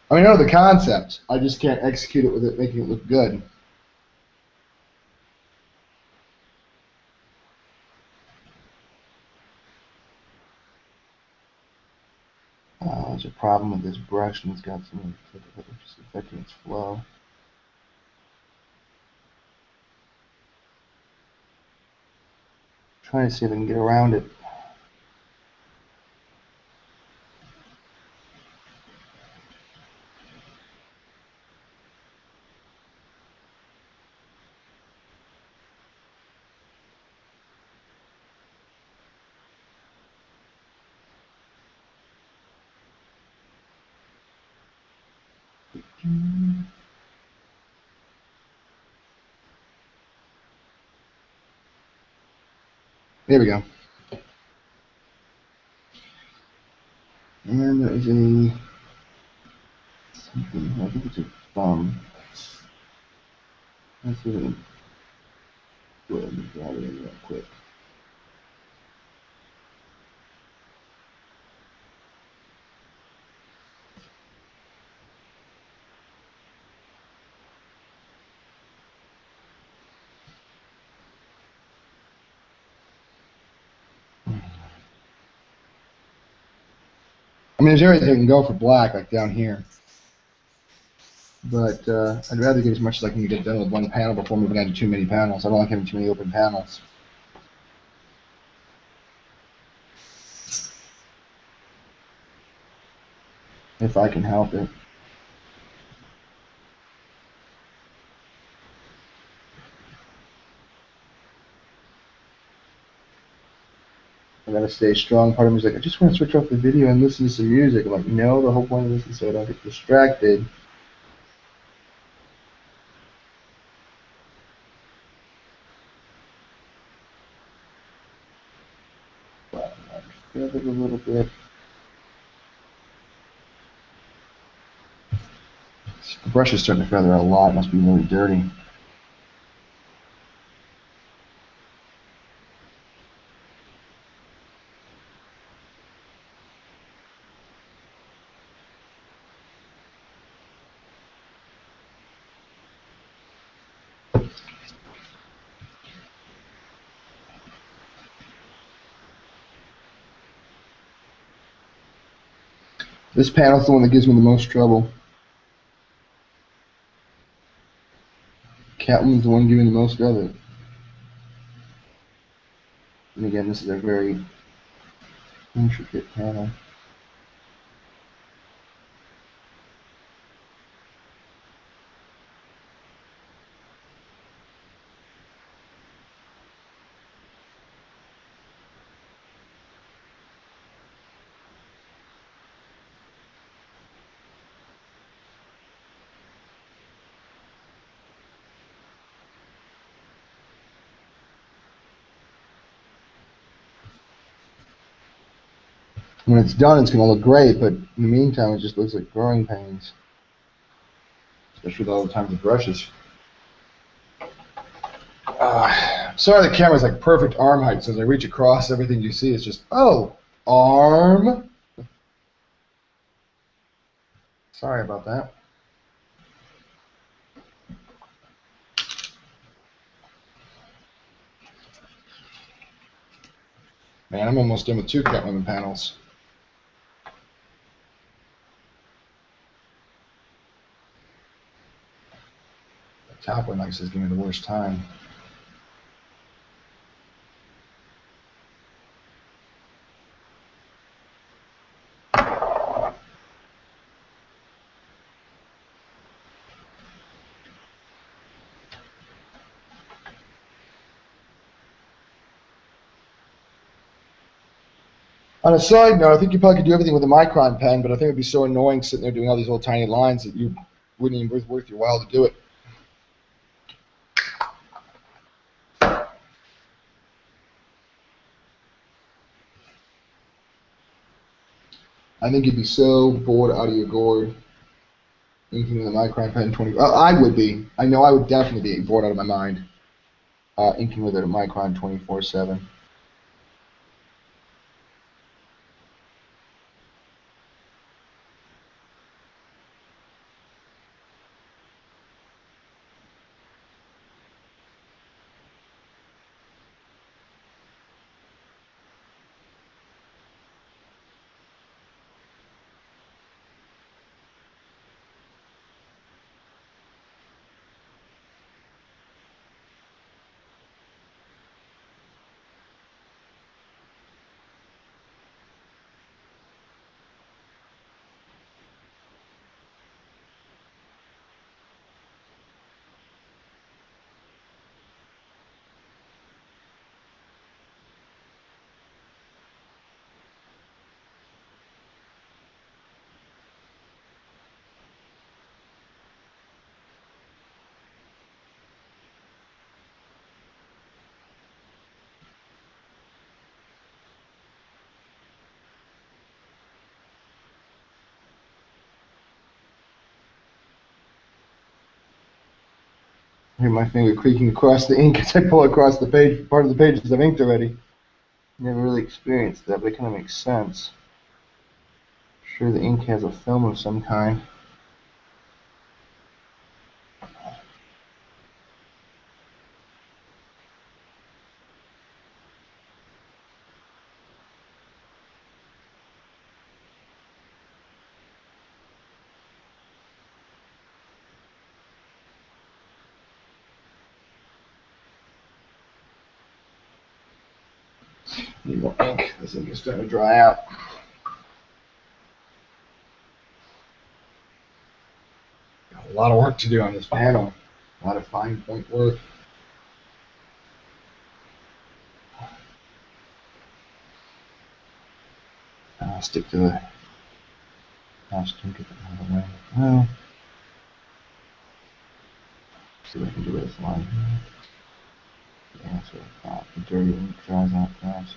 I mean, I know the concept. I just can't execute it with it making it look good. There's a problem with this brush, and it's got some just affecting its flow. Trying to see if I can get around it. There we go. And there is a something. I think it's a thumb. Let's see if I can go ahead and draw it in real quick. I mean, there's areas that can go for black, like down here. But I'd rather get as much as I can get done with one panel before moving on to too many panels. I don't like having too many open panels. If I can help it. I gotta stay strong. Part of me is like, I just want to switch off the video and listen to some music. I'm like, no, the whole point of this is so I don't get distracted. But I feel it a little bit. The brush is starting to feather out a lot. It must be really dirty. This panel's the one that gives me the most trouble. Catwoman's the one giving the most of it. And again, this is a very intricate panel. When it's done, it's going to look great, but in the meantime, it just looks like growing pains. Especially with all the times with brushes. Sorry the camera's like perfect arm height, so as I reach across, everything you see is just, oh, arm. Sorry about that. Man, I'm almost done with 2 Catwoman panels. The top one, like I said, is giving me the worst time. On a side note, I think you probably could do everything with a Micron pen, but I think it'd be so annoying sitting there doing all these little tiny lines that you wouldn't even worth your while to do it. I think you'd be so bored out of your gourd inking with a Micron pen 20. I would be. I know I would definitely be bored out of my mind inking with a Micron 24/7. I hear my finger creaking across the ink as I pull across the page. Part of the pages I've inked already. Never really experienced that, but it kind of makes sense. Sure, the ink has a film of some kind. Need more ink. This ink is starting to dry out. Got a lot of work to do on this panel. A lot of fine point work. I'll stick to the mouse to get that out of the way. Well, see what I can do with this line here. Yeah, that's what I thought. The dirty ink dries out fast.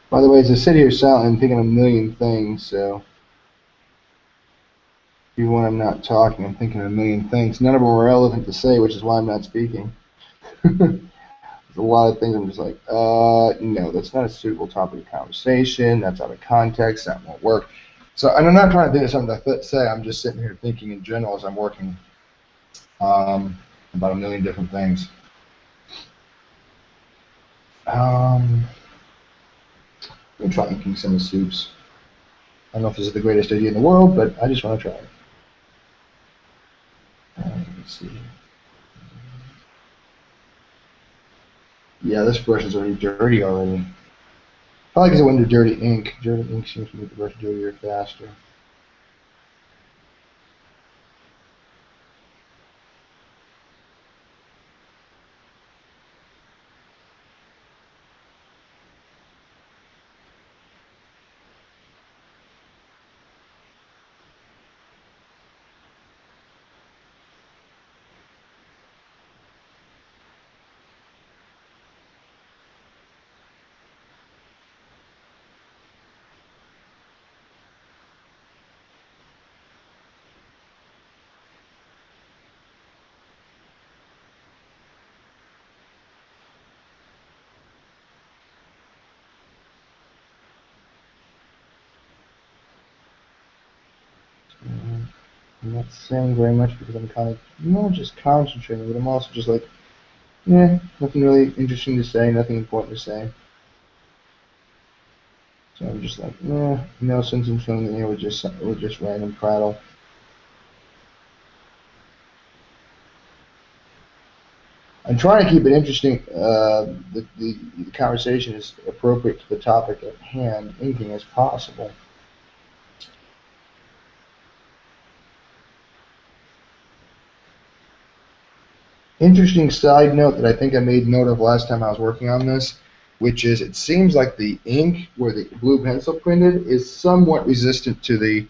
By the way, as I sit here silent, I'm thinking a million things, so even when I'm not talking, I'm thinking a million things. None of them are relevant to say, which is why I'm not speaking. There's a lot of things I'm just like, no, that's not a suitable topic of conversation. That's out of context. That won't work. So, and I'm not trying to think of something to say. I'm just sitting here thinking in general as I'm working about a million different things. Let me try inking some of the soups. I don't know if this is the greatest idea in the world, but I just want to try it. Let's see. Yeah, this brush is already dirty already. Probably because it went into dirty ink. Dirty ink seems to make the brush dirtier faster. I'm not saying very much because I'm kind of not just concentrating, but I'm also just like, yeah, nothing really interesting to say, nothing important to say. So I'm just like, no sense in filming it here with just random prattle. I'm trying to keep it interesting. The conversation is appropriate to the topic at hand, inking as possible. Interesting side note that I think I made note of last time I was working on this, which is it seems like the ink where the blue pencil printed is somewhat resistant to the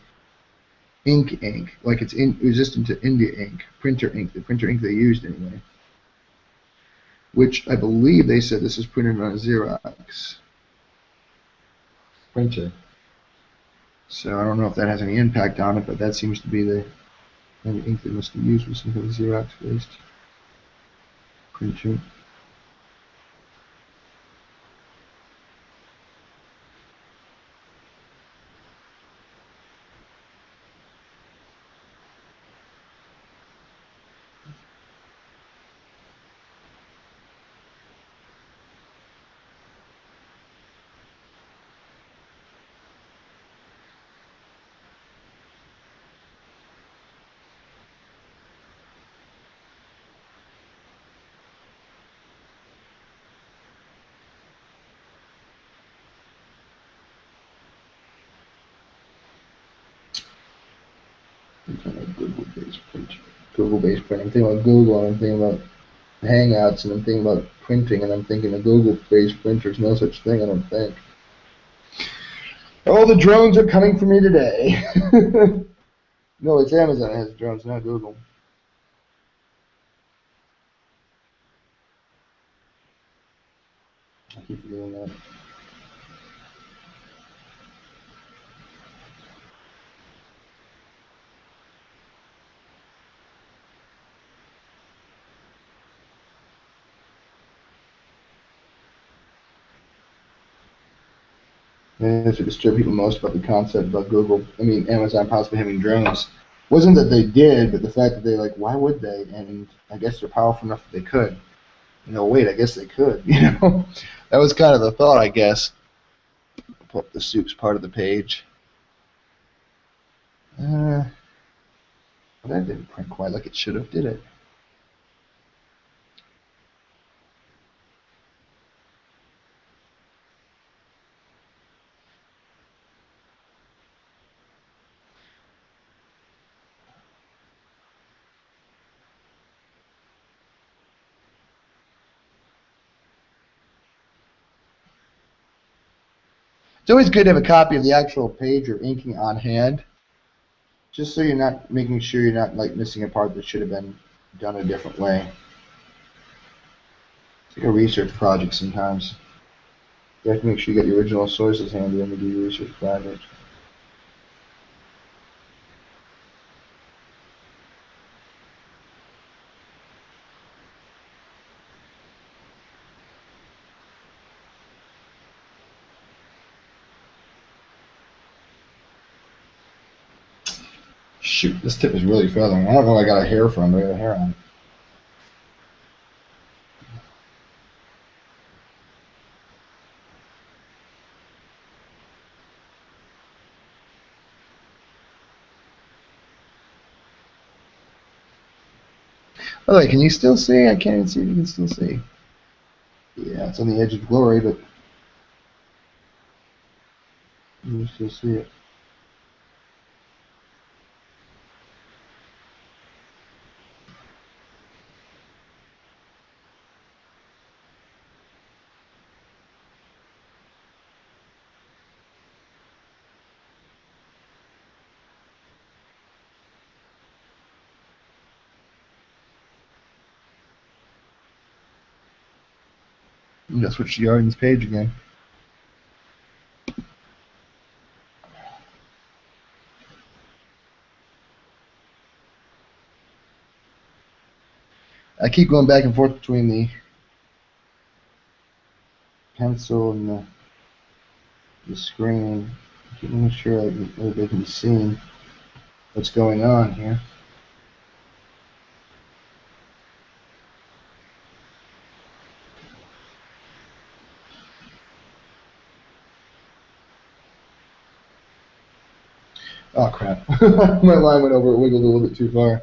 ink, like it's resistant to India ink, printer ink, the printer ink they used anyway. Which I believe they said this is printed on a Xerox printer. So I don't know if that has any impact on it, but that seems to be the ink they must have used was some kind of Xerox-based printer. Google-based printer. Google-based printing. I'm thinking about Google, and I'm thinking about Hangouts, and I'm thinking about printing, and I'm thinking of Google-based printers. No such thing, I don't think. Oh, the drones are coming for me today. No, it's Amazon that has drones, not Google. I keep forgetting that. That's what disturbed people most about the concept about Amazon possibly having drones. Wasn't that they did, but the fact that they why would they? And I guess they're powerful enough that they could. Wait, I guess they could. That was kind of the thought, I guess. Pull up the soups part of the page. That didn't print quite like it should have, did it? It's always good to have a copy of the actual page you're inking on hand, just so you're not making sure you're not missing a part that should have been done a different way. It's like a research project sometimes. You have to make sure you get your original sources handy when you do your research project. Shoot, this tip is really feathering. I don't know where I got a hair from, but I got a hair on it. By the way, can you still see? I can't even see if you can still see. Yeah, it's on the edge of glory, but you can still see it. I'm gonna switch to Yarden's page again. I keep going back and forth between the pencil and the screen. I keep making sure everybody can see what's going on here. Oh crap! My line went over. It wiggled a little bit too far.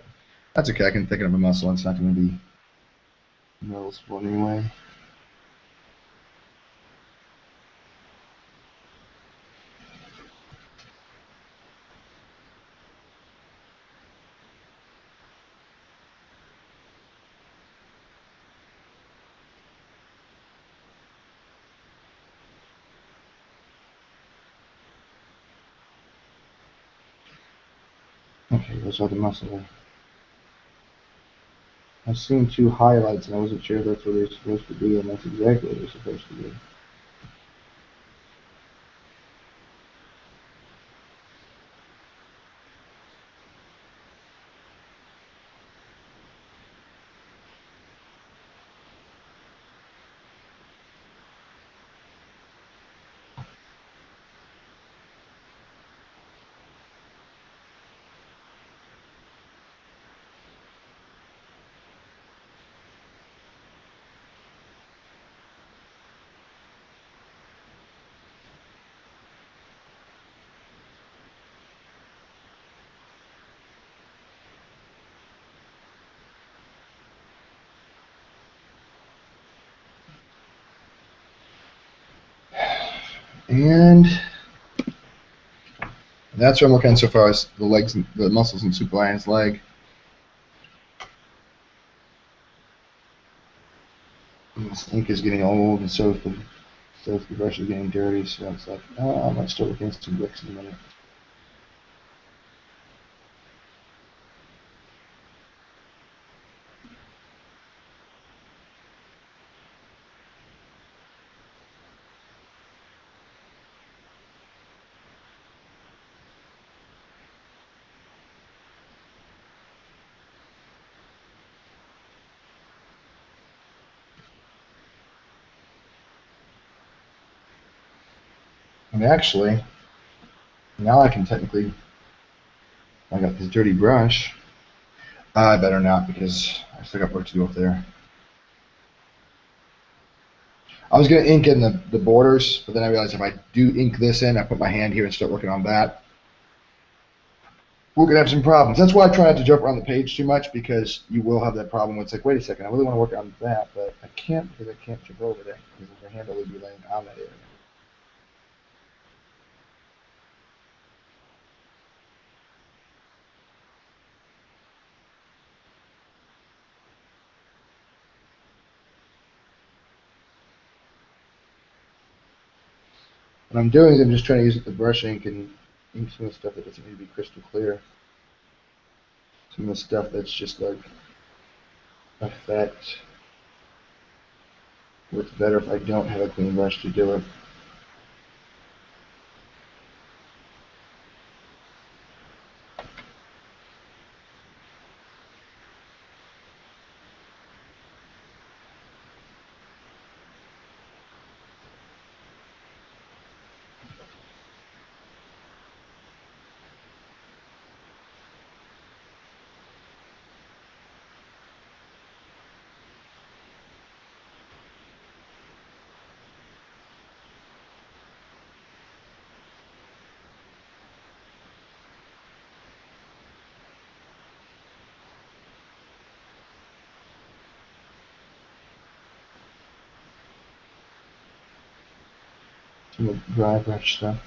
That's okay. I can think of a muscle. It's not going to be noticeable anyway. Okay, those are the muscle. I've seen 2 highlights and I wasn't sure that's what they're supposed to be, and that's exactly what they're supposed to be. And that's what I'm looking at so far as the legs, and the muscles in Superlion's leg. And this ink is getting old, and so is the brush is getting dirty. So it's like, oh, I might start looking at some bricks in a minute. And actually, now I can technically, I got this dirty brush. I better not because I still got work to do up there. I was going to ink in the borders, but then I realized if I do ink this in, I put my hand here and start working on that, we're going to have some problems. That's why I try not to jump around the page too much, because you will have that problem where it's like, wait a second, I really want to work on that, but I can't because I can't jump over there because my hand will be laying on that area. What I'm doing is I'm just trying to use the brush ink and ink some of the stuff that doesn't need to be crystal clear. Some of the stuff that's just like effect. Works better if I don't have a clean brush to do it. Some of the dry brush stuff.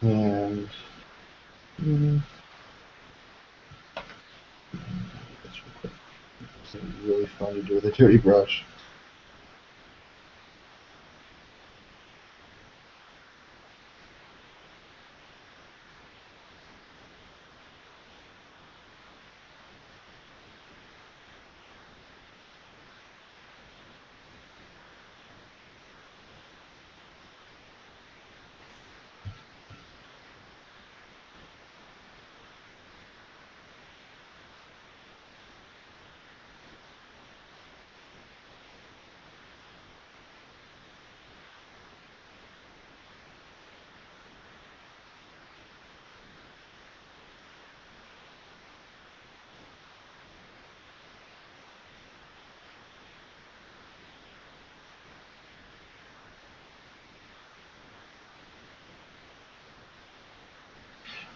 And that's real quick. It's really fun to do with a dirty brush.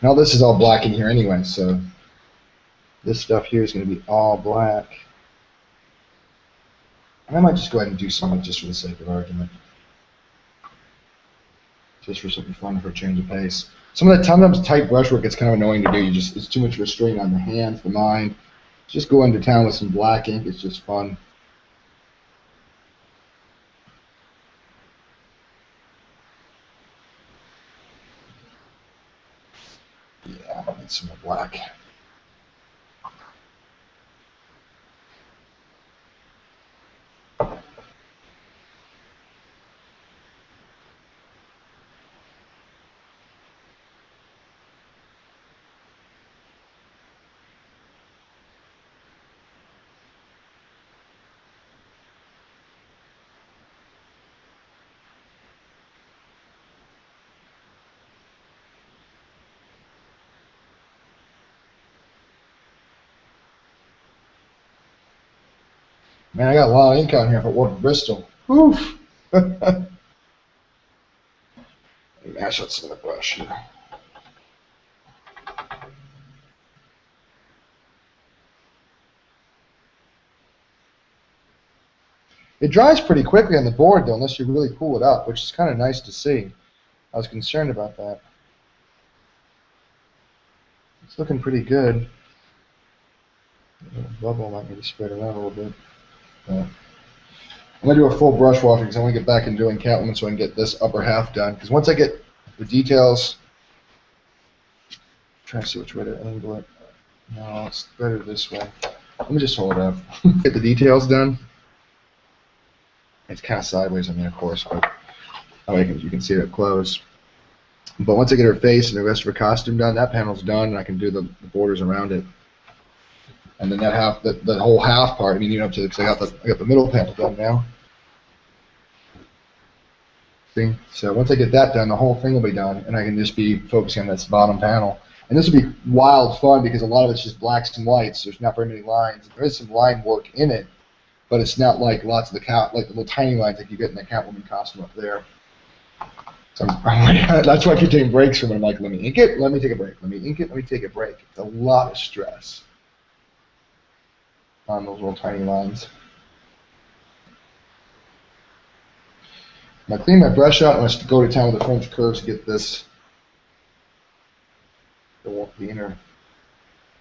Now this is all black in here anyway, so this stuff here is going to be all black. And I might just go ahead and do some just for the sake of argument. Just for something fun for a change of pace. Sometimes tight brushwork gets kind of annoying to do. It's too much restraint on the hands, the mind. Just go into town with some black ink. It's just fun. Yeah, I need some more black. Man, I got a lot of ink on here for Warp Bristol. Oof! Mash out some of the brush here. It dries pretty quickly on the board, though, unless you really cool it up, which is kind of nice to see. I was concerned about that. It's looking pretty good. Bubble might need to spread it out a little bit. I'm going to do a full brush wash because I want to get back into doing Catwoman so I can get this upper half done. Because once I get the details, I'm trying to see which way to angle it. No, it's better this way. Let me just hold it up. Get the details done. It's kind of sideways on there, of course, but you can see it up close. But once I get her face and the rest of her costume done, that panel's done, and I can do the borders around it. And then that half, the whole half part, I mean, up to because I got the middle panel done now. See, so once I get that done, the whole thing will be done, and I can just be focusing on this bottom panel. And this will be wild fun because a lot of it's just blacks and whites. There's not very many lines. There is some line work in it, but it's not like lots of like the little tiny lines like you get in the Catwoman costume up there. So that's why I keep taking breaks from it. I'm like, let me ink it, let me take a break. Let me ink it, let me take a break. It's a lot of stress on those little tiny lines. I'm going to clean my brush out. I'm going to go to town with the French curves to get this. The inner.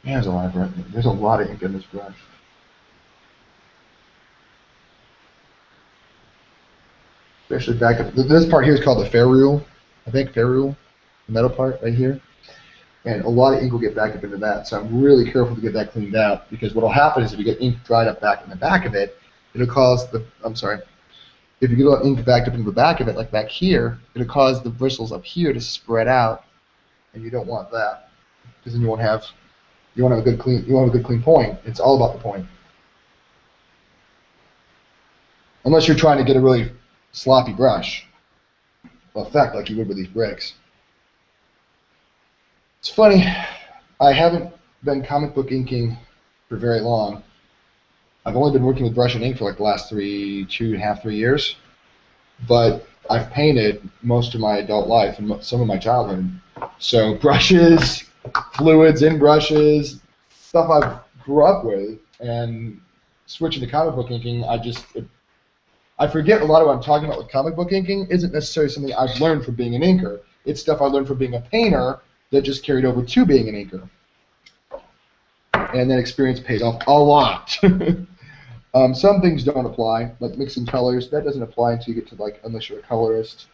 Yeah, there's a lot of ink in this brush. Especially back up. This part here is called the ferrule. I think ferrule, the metal part right here. And a lot of ink will get back up into that. So I'm really careful to get that cleaned out because what will happen is if you get ink dried up back in the back of it, it'll cause the. If you get a lot of ink backed up into the back of it, like back here, it'll cause the bristles up here to spread out, and you don't want that because then you won't have a good clean point. It's all about the point. Unless you're trying to get a really sloppy brush effect like you would with these bricks. It's funny, I haven't been comic book inking for very long. I've only been working with brush and ink for like the last 2.5, 3 years, but I've painted most of my adult life and some of my childhood. So brushes, fluids in brushes, stuff I grew up with, and switching to comic book inking, I forget a lot of what I'm talking about with comic book inking isn't necessarily something I've learned from being an inker. It's stuff I learned from being a painter that just carried over to being an inker. And that experience paid off a lot. Some things don't apply, like mixing colors. That doesn't apply until you get to unless you're a colorist.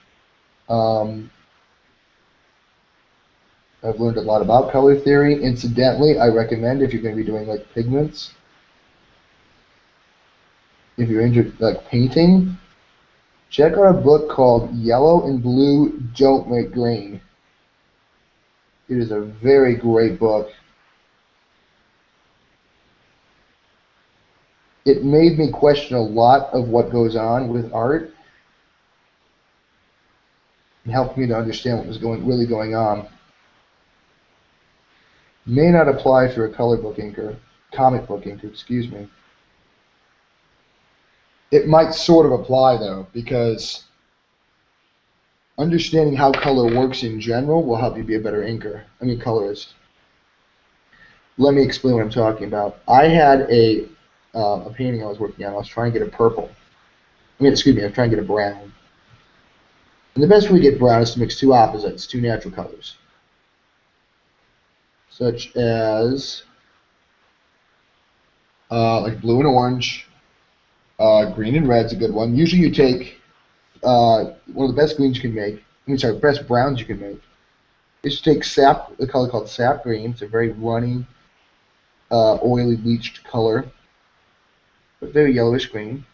I've learned a lot about color theory. Incidentally, I recommend if you're going to be doing like pigments, if you're into like painting, check out a book called Yellow and Blue Don't Make Green. It is a very great book. It made me question a lot of what goes on with art. It helped me to understand what was really going on. May not apply if you're a comic book inker, excuse me. It might sort of apply though, because understanding how color works in general will help you be a better inker. I mean, colorist. Let me explain what I'm talking about. I had a painting I was working on. I was trying to get a purple. I was trying to get a brown. And the best way to get brown is to mix two opposites, two natural colors, such as like blue and orange. Green and red's a good one. Usually you take one of the best greens you can make. Best browns you can make. Is to take sap, a color called sap green. It's a very runny, oily, bleached color, but very yellowish green.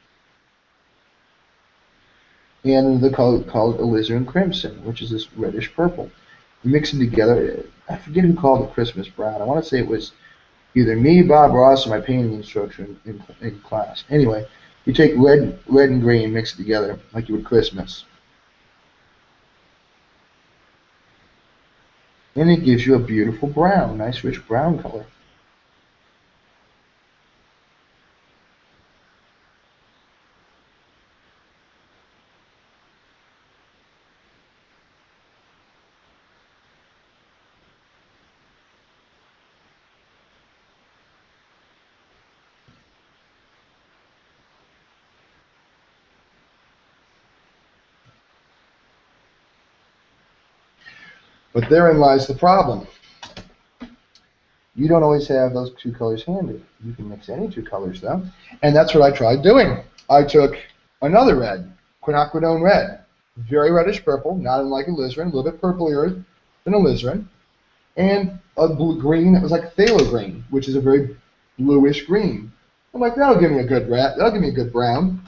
And the color called alizarin crimson, which is this reddish purple. You mix them together. I forget who called it Christmas brown. I want to say it was either me, Bob Ross, or my painting instructor in class. Anyway, you take red and green, mix it together like you would Christmas. And it gives you a beautiful brown, nice rich brown color. But therein lies the problem. You don't always have those two colors handy. You can mix any two colors, though. And that's what I tried doing. I took another red, quinacridone red, very reddish purple, not unlike alizarin, a little bit purplier than alizarin, and a blue green that was like phthalo green, which is a very bluish green. I'm like, that'll give me a good red. That'll give me a good brown.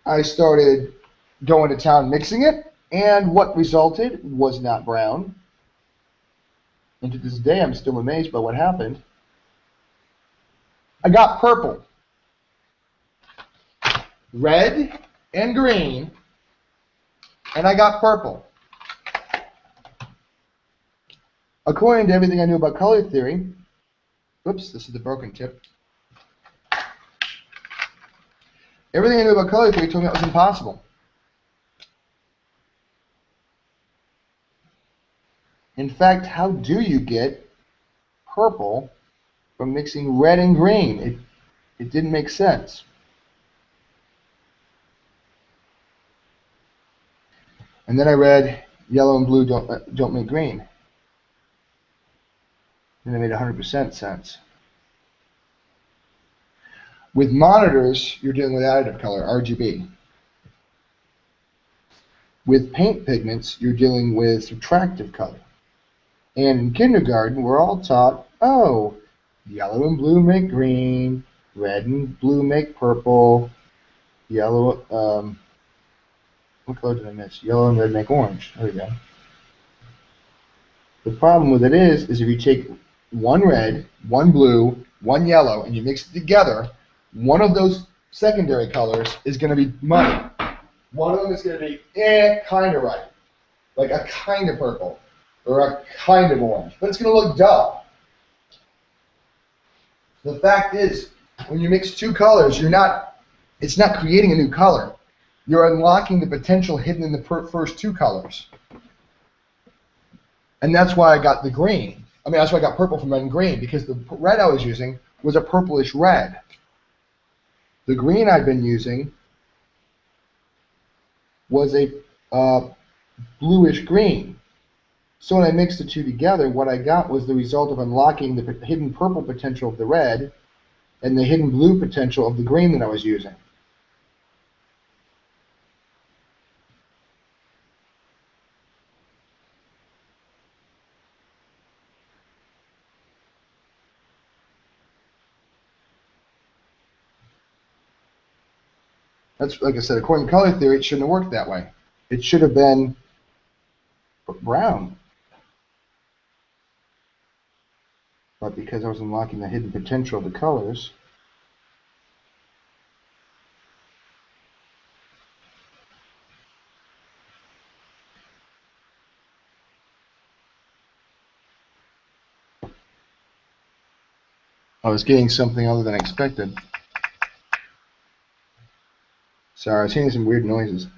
I started going to town mixing it, and what resulted was not brown. And to this day, I'm still amazed by what happened. I got purple, red, and green, and I got purple. According to everything I knew about color theory, oops, this is the broken tip. Everything I knew about color theory told me that was impossible. In fact, how do you get purple from mixing red and green? It didn't make sense. And then I read yellow and blue don't make green. And it made 100% sense. With monitors, you're dealing with additive color, RGB. With paint pigments, you're dealing with subtractive color. And in kindergarten, we're all taught, oh, yellow and blue make green, red and blue make purple, yellow, what color did I miss? Yellow and red make orange. There we go. The problem with it is if you take one red, one blue, one yellow, and you mix it together, one of those secondary colors is going to be muddy. One of them is going to be kind of right, like a kind of purple or a kind of orange, but it's going to look dull. The fact is, when you mix two colors, it's not creating a new color. You're unlocking the potential hidden in the first two colors. And that's why I got the green. That's why I got purple from red and green, because the red I was using was a purplish red. The green I'd been using was a bluish green. So when I mixed the two together, what I got was the result of unlocking the hidden purple potential of the red and the hidden blue potential of the green that I was using. That's, like I said, according to color theory, it shouldn't have worked that way. It should have been brown. But because I was unlocking the hidden potential of the colors, I was getting something other than. Sorry, I was hearing some weird noises.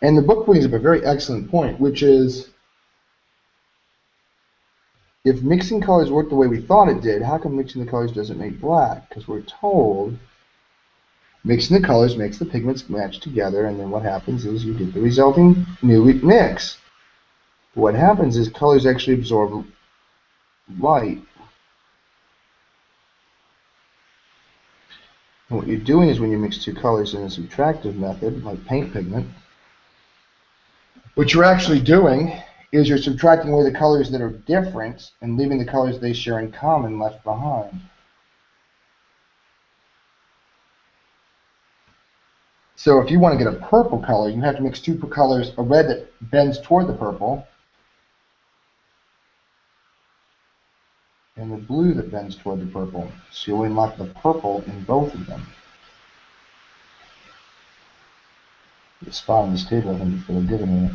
And the book brings up a very excellent point, which is, if mixing colors worked the way we thought it did, how come mixing the colors doesn't make black? Because we're told mixing the colors makes the pigments match together, and then what happens is you get the resulting new mix. What happens is colors actually absorb light. And what you're doing is when you mix two colors in a subtractive method, like paint pigment, what you're actually doing is you're subtracting away the colors that are different and leaving the colors they share in common left behind. So if you want to get a purple color, you have to mix two colors, a red that bends toward the purple and the blue that bends toward the purple. So you'll unlock the purple in both of them. The spot on this table, I think, is really good in it.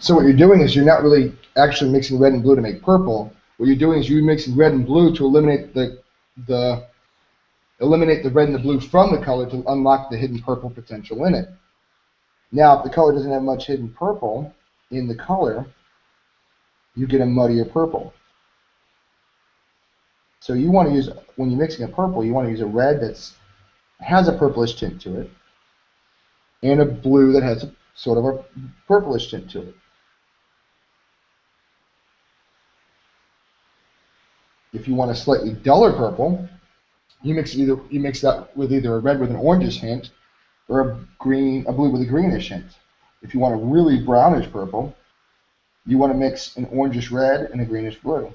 So what you're doing is you're not really actually mixing red and blue to make purple. What you're doing is you're mixing red and blue to eliminate the red and the blue from the color to unlock the hidden purple potential in it. Now, if the color doesn't have much hidden purple in the color, you get a muddier purple. So you want to use, when you're mixing a purple, you want to use a red that has a purplish tint to it, and a blue that has sort of a purplish tint to it. If you want a slightly duller purple, you mix that with either a red with an orangish hint or a blue with a greenish hint. If you want a really brownish purple, you want to mix an orangish red and a greenish blue.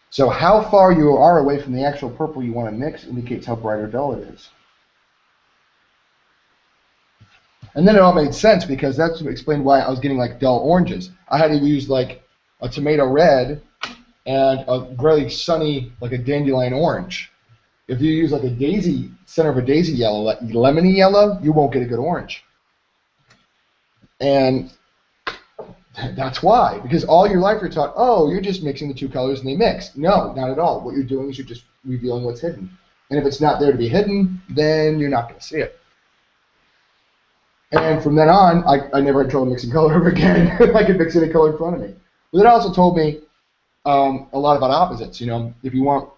So how far you are away from the actual purple you want to mix indicates how bright or dull it is. And then it all made sense because that's explained why I was getting like dull oranges. I had to use like a tomato red and a really sunny, like a dandelion orange. If you use like a daisy, center of a daisy yellow, like lemony yellow, you won't get a good orange. And that's why, because all your life you're taught, oh, you're just mixing the two colors and they mix. No, not at all. What you're doing is you're just revealing what's hidden. And if it's not there to be hidden, then you're not going to see it. And from then on, I never had trouble mixing color ever again. I could mix any color in front of me. But it also told me a lot about opposites. You know, if you want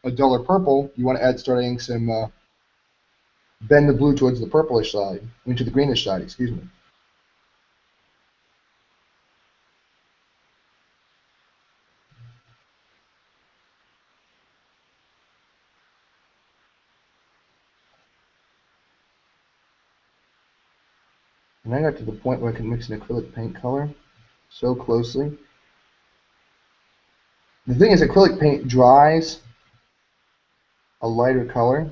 a duller purple, you want to start adding some, bend the blue towards the purplish side, into the greenish side, excuse me. And I got to the point where I can mix an acrylic paint color so closely. The thing is, acrylic paint dries a lighter color.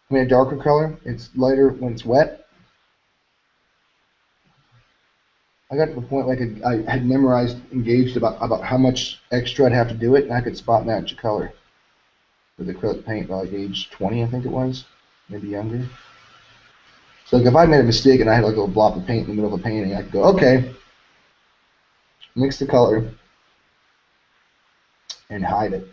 I mean, a darker color. It's lighter when it's wet. I got to the point like I had memorized, engaged about how much extra I'd have to do it, and I could spot match a color with acrylic paint by like age 20, I think it was, maybe younger. So like if I made a mistake and I had like a little blob of paint in the middle of a painting, I could go, okay, mix the color and hide it.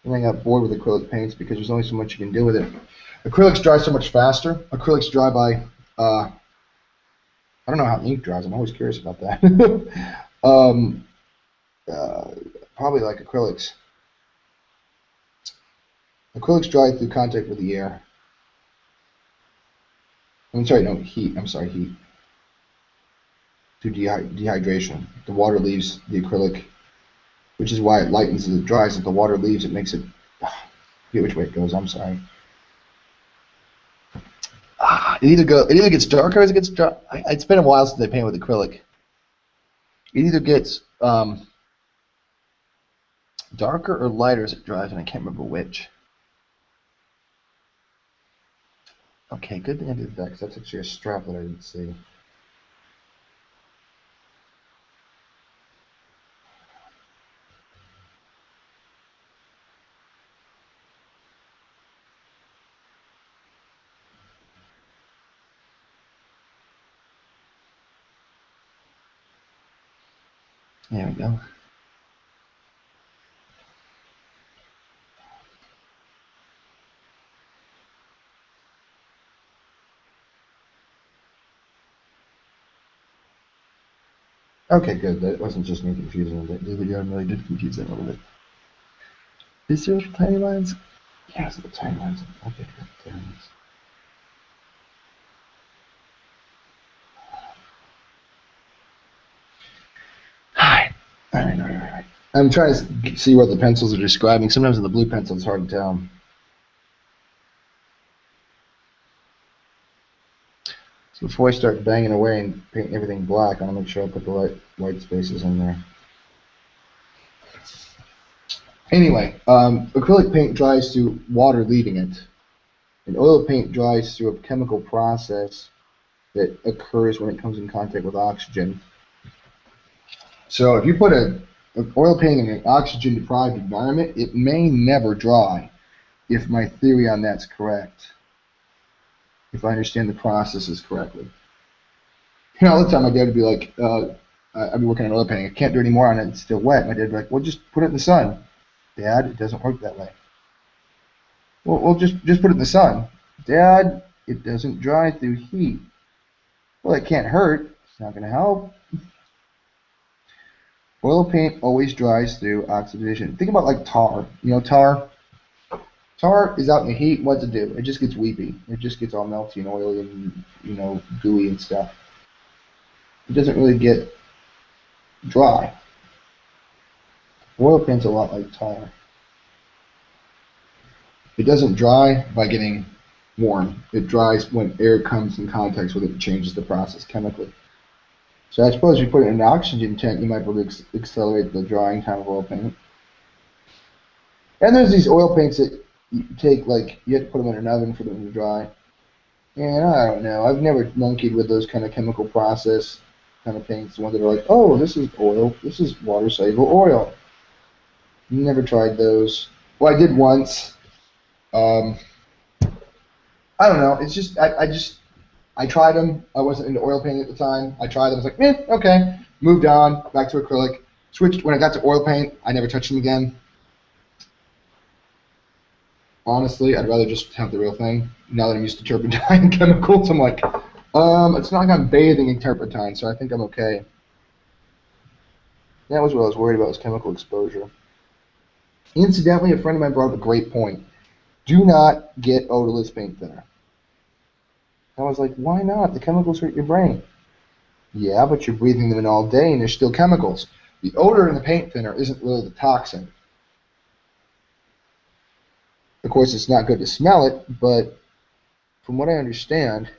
And I got bored with acrylic paints because there's only so much you can do with it. Acrylics dry so much faster. Acrylics dry by, I don't know how ink dries. I'm always curious about that. Probably like acrylics. Acrylics dry through contact with the air. I'm sorry, no, heat. I'm sorry, heat. Through dehydration. The water leaves the acrylic, which is why it lightens as it dries. If the water leaves, it makes it, I forget which way it goes, I'm sorry. It either gets darker as it gets dark. It's been a while since I painted with acrylic. It either gets darker or lighter as it dries, and I can't remember which. Okay, good thing I did that, because that's actually a strap that I didn't see. There we go. Okay, good. That wasn't just me confusing it. The video really did confuse it a little bit. Is there little tiny lines? Yes, little tiny lines. Okay, good. Alright. I'm trying to see what the pencils are describing. Sometimes in the blue pencil it's hard to tell. So before I start banging away and painting everything black, I want to make sure I put the white spaces in there. Anyway, acrylic paint dries through water leaving it. And oil paint dries through a chemical process that occurs when it comes in contact with oxygen. So if you put an oil paint in an oxygen-deprived environment, it may never dry, if my theory on that's correct. If I understand the processes correctly. You know, all the time my dad would be like, I'd be working on oil painting, I can't do any more on it, it's still wet. My dad would be like, well, just put it in the sun. Dad, it doesn't work that way. Well, just put it in the sun. Dad, it doesn't dry through heat. Well, it can't hurt. It's not going to help. Oil paint always dries through oxidation. Think about like tar. You know tar? Tar is out in the heat. What's it do? It just gets weepy. It just gets all melty and oily and, you know, gooey and stuff. It doesn't really get dry. Oil paint's a lot like tar. It doesn't dry by getting warm. It dries when air comes in contact with it and changes the process chemically. So I suppose if you put it in an oxygen tank, you might be able to accelerate the drying time of oil paint. And there's these oil paints that you take, like, you have to put them in an oven for them to dry. And I don't know. I've never monkeyed with those kind of chemical process kind of paints. The ones that are like, oh, this is oil. This is water-soluble oil. Never tried those. Well, I did once. I don't know. It's just I tried them. I wasn't into oil painting at the time. I tried them. I was like, okay. Moved on. Back to acrylic. Switched. When I got to oil paint, I never touched them again. Honestly, I'd rather just have the real thing. Now that I'm used to turpentine chemicals, I'm like, it's not like I'm bathing in turpentine, so I think I'm okay. That was what I was worried about, was chemical exposure. Incidentally, a friend of mine brought up a great point. Do not get odorless paint thinner. I was like, why not? The chemicals hurt your brain. Yeah, but you're breathing them in all day and there's still chemicals. The odor in the paint thinner isn't really the toxin. Of course, it's not good to smell it, but from what I understand,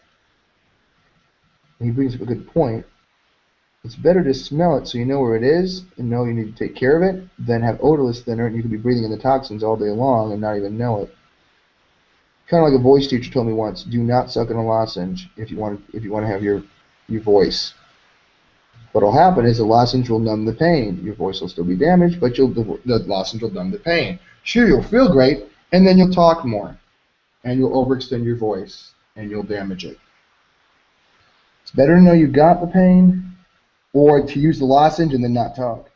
and he brings up a good point, it's better to smell it so you know where it is and know you need to take care of it than have odorless thinner and you could be breathing in the toxins all day long and not even know it. Kind of like a voice teacher told me once, do not suck in a lozenge if you want to have your voice. What'll happen is the lozenge will numb the pain. Your voice will still be damaged, but the lozenge will numb the pain. Sure, you'll feel great, and then you'll talk more, and you'll overextend your voice, and you'll damage it. It's better to know you got the pain, or to use the lozenge and then not talk.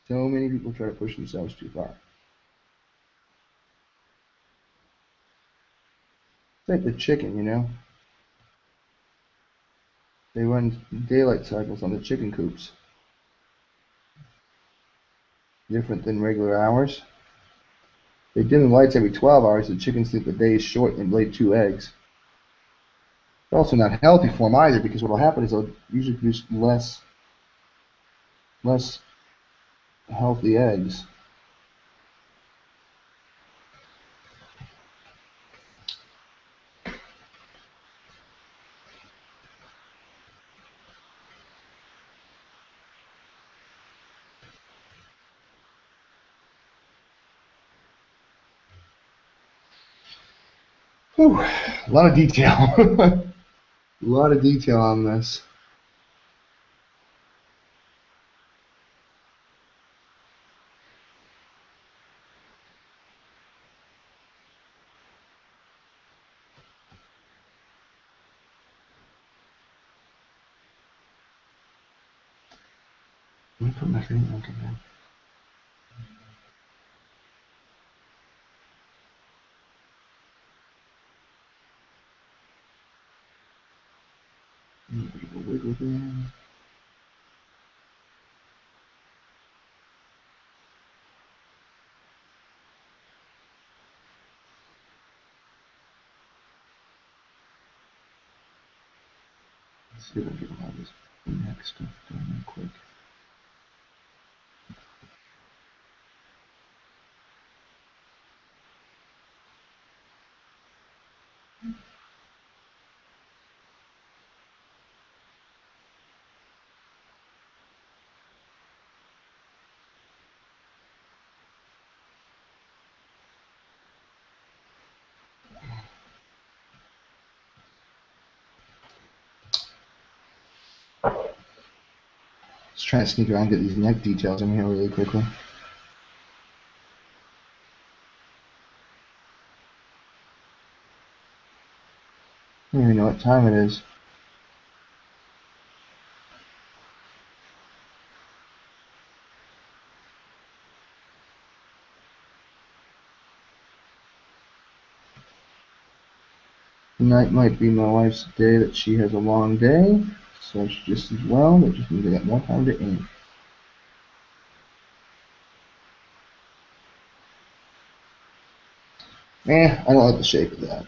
So many people try to push themselves too far. It's like the chicken, you know? They run daylight cycles on the chicken coops. Different than regular hours. They dim the lights every 12 hours. The chickens think the day is short and lay 2 eggs. It's also not healthy for them either, because what will happen is they'll usually produce less healthy eggs. Whew, a lot of detail. A lot of detail on this. Let me put my thing. Okay, man. Wiggle there. Let's see if I can get a lot of this next stuff done real quick. Just trying to sneak around and get these neck details in here really quickly. I don't even know what time it is. Tonight might be my wife's day that she has a long day, so it's just as well. That just means I got more time to ink. I don't like the shape of that.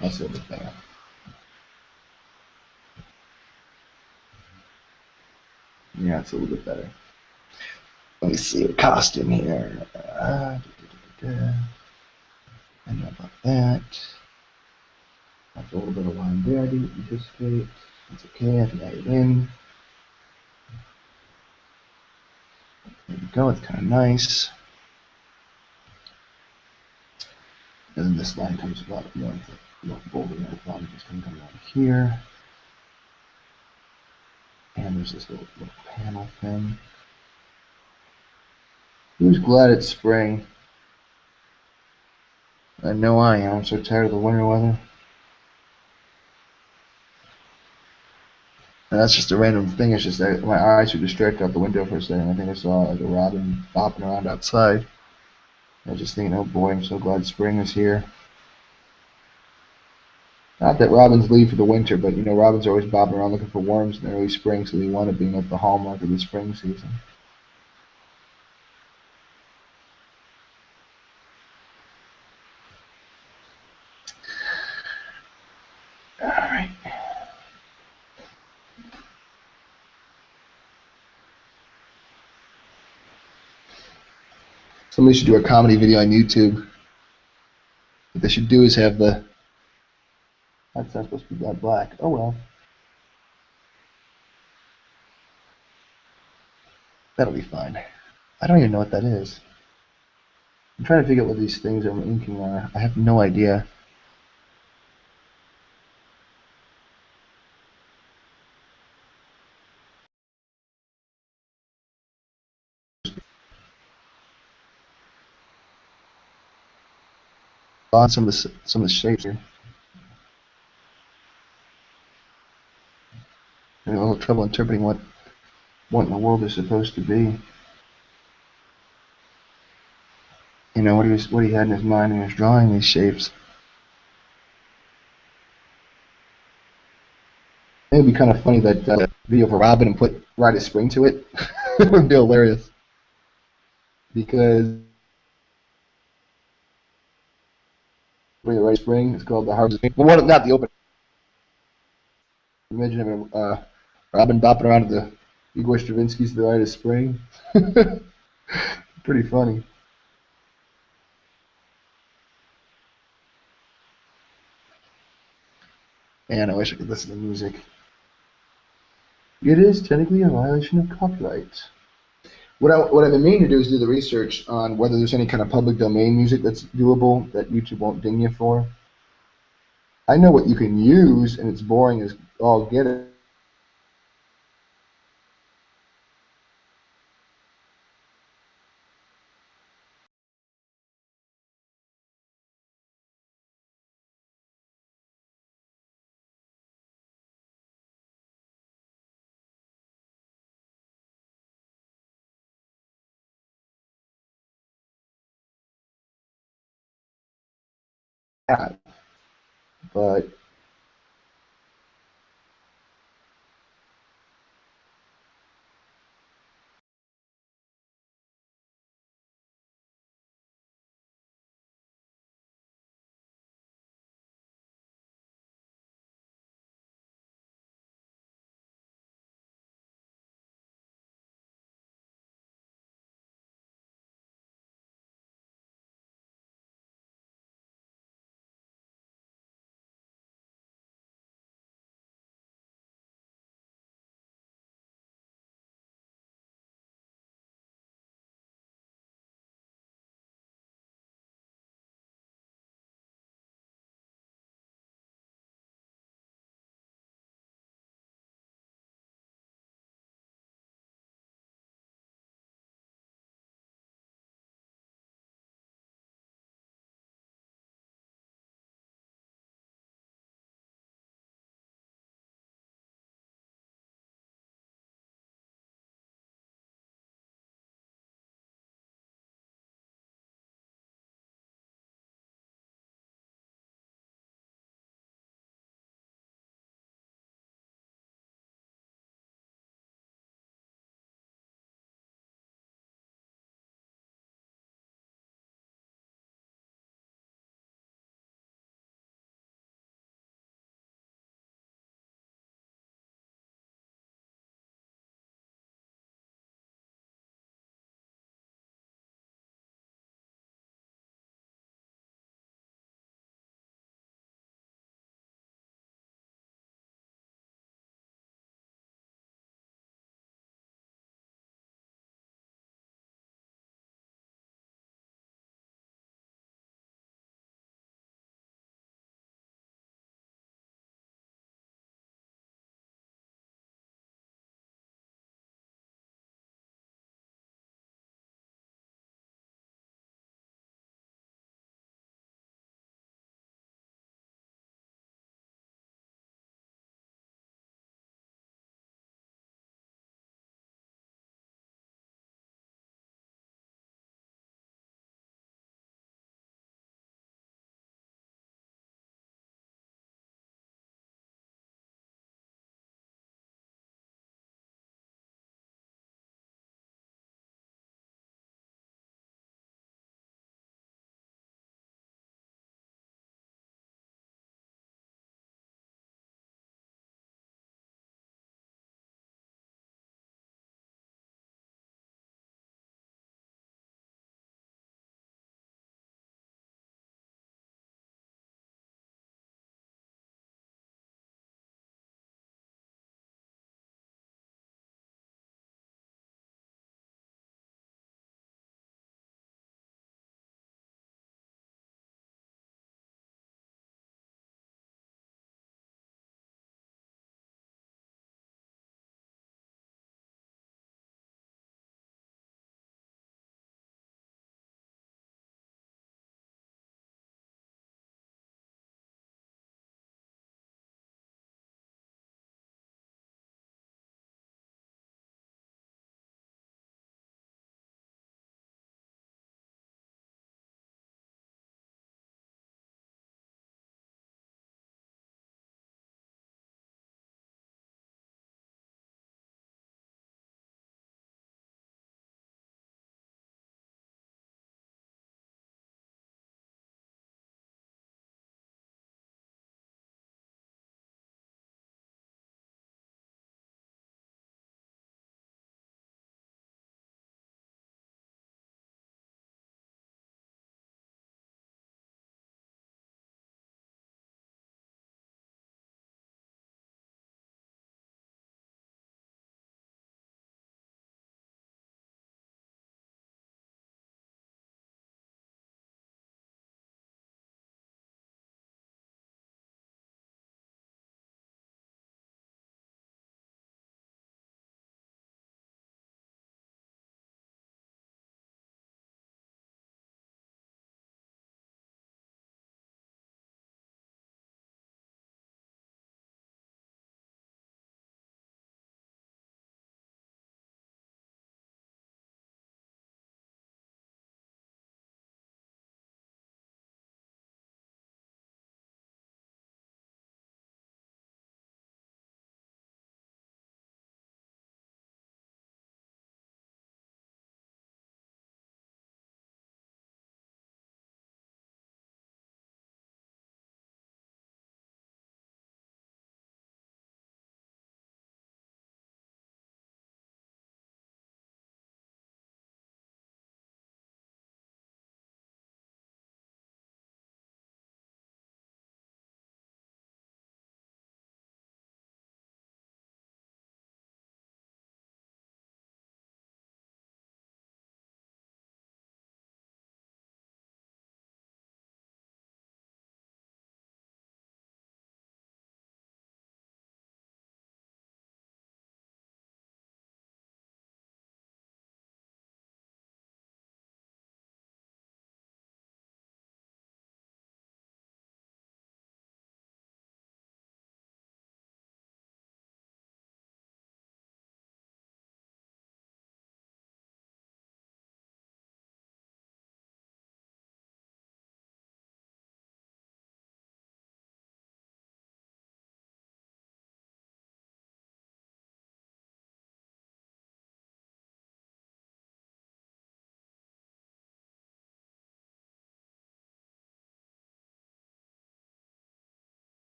That's a little bit better. Yeah, it's a little bit better. Let me see the costume here. I know about that. That's a little bit of line there I didn't anticipate. That's okay, I can add it in. There we go, it's kind of nice. And then this line comes a lot more bolder than I thought. It just comes around here. And there's this little panel thing. Who's glad it's spring? I know I am. I'm so tired of the winter weather. And that's just a random thing. It's just that my eyes were distracted out the window for a second. I think I saw like a robin bopping around outside. I was just thinking, oh boy, I'm so glad spring is here. Not that robins leave for the winter, but you know, robins are always bobbing around looking for worms in early spring, so they want to be like the hallmark of the spring season. Alright. Somebody should do a comedy video on YouTube. What they should do is have the... That's not supposed to be that black. Oh well. That'll be fine. I don't even know what that is. I'm trying to figure out what these things I'm inking are. I have no idea. On some of the shapes here. I'm having a little trouble interpreting what in the world they're supposed to be. You know what he had in his mind when he was drawing these shapes. It would be kind of funny that video for Robin and put Rite of Spring to it. It would be hilarious. Because bring the Rite of Spring, it's called the Harvest. Well, not the open. Imagine having Robin bopping around to the Igor Stravinsky's The Rite of Spring. Pretty funny. And I wish I could listen to music. It is technically a violation of copyright. What I've been meaning to do is do the research on whether there's any kind of public domain music that's doable that YouTube won't ding you for. I know what you can use, and it's boring as all get it. But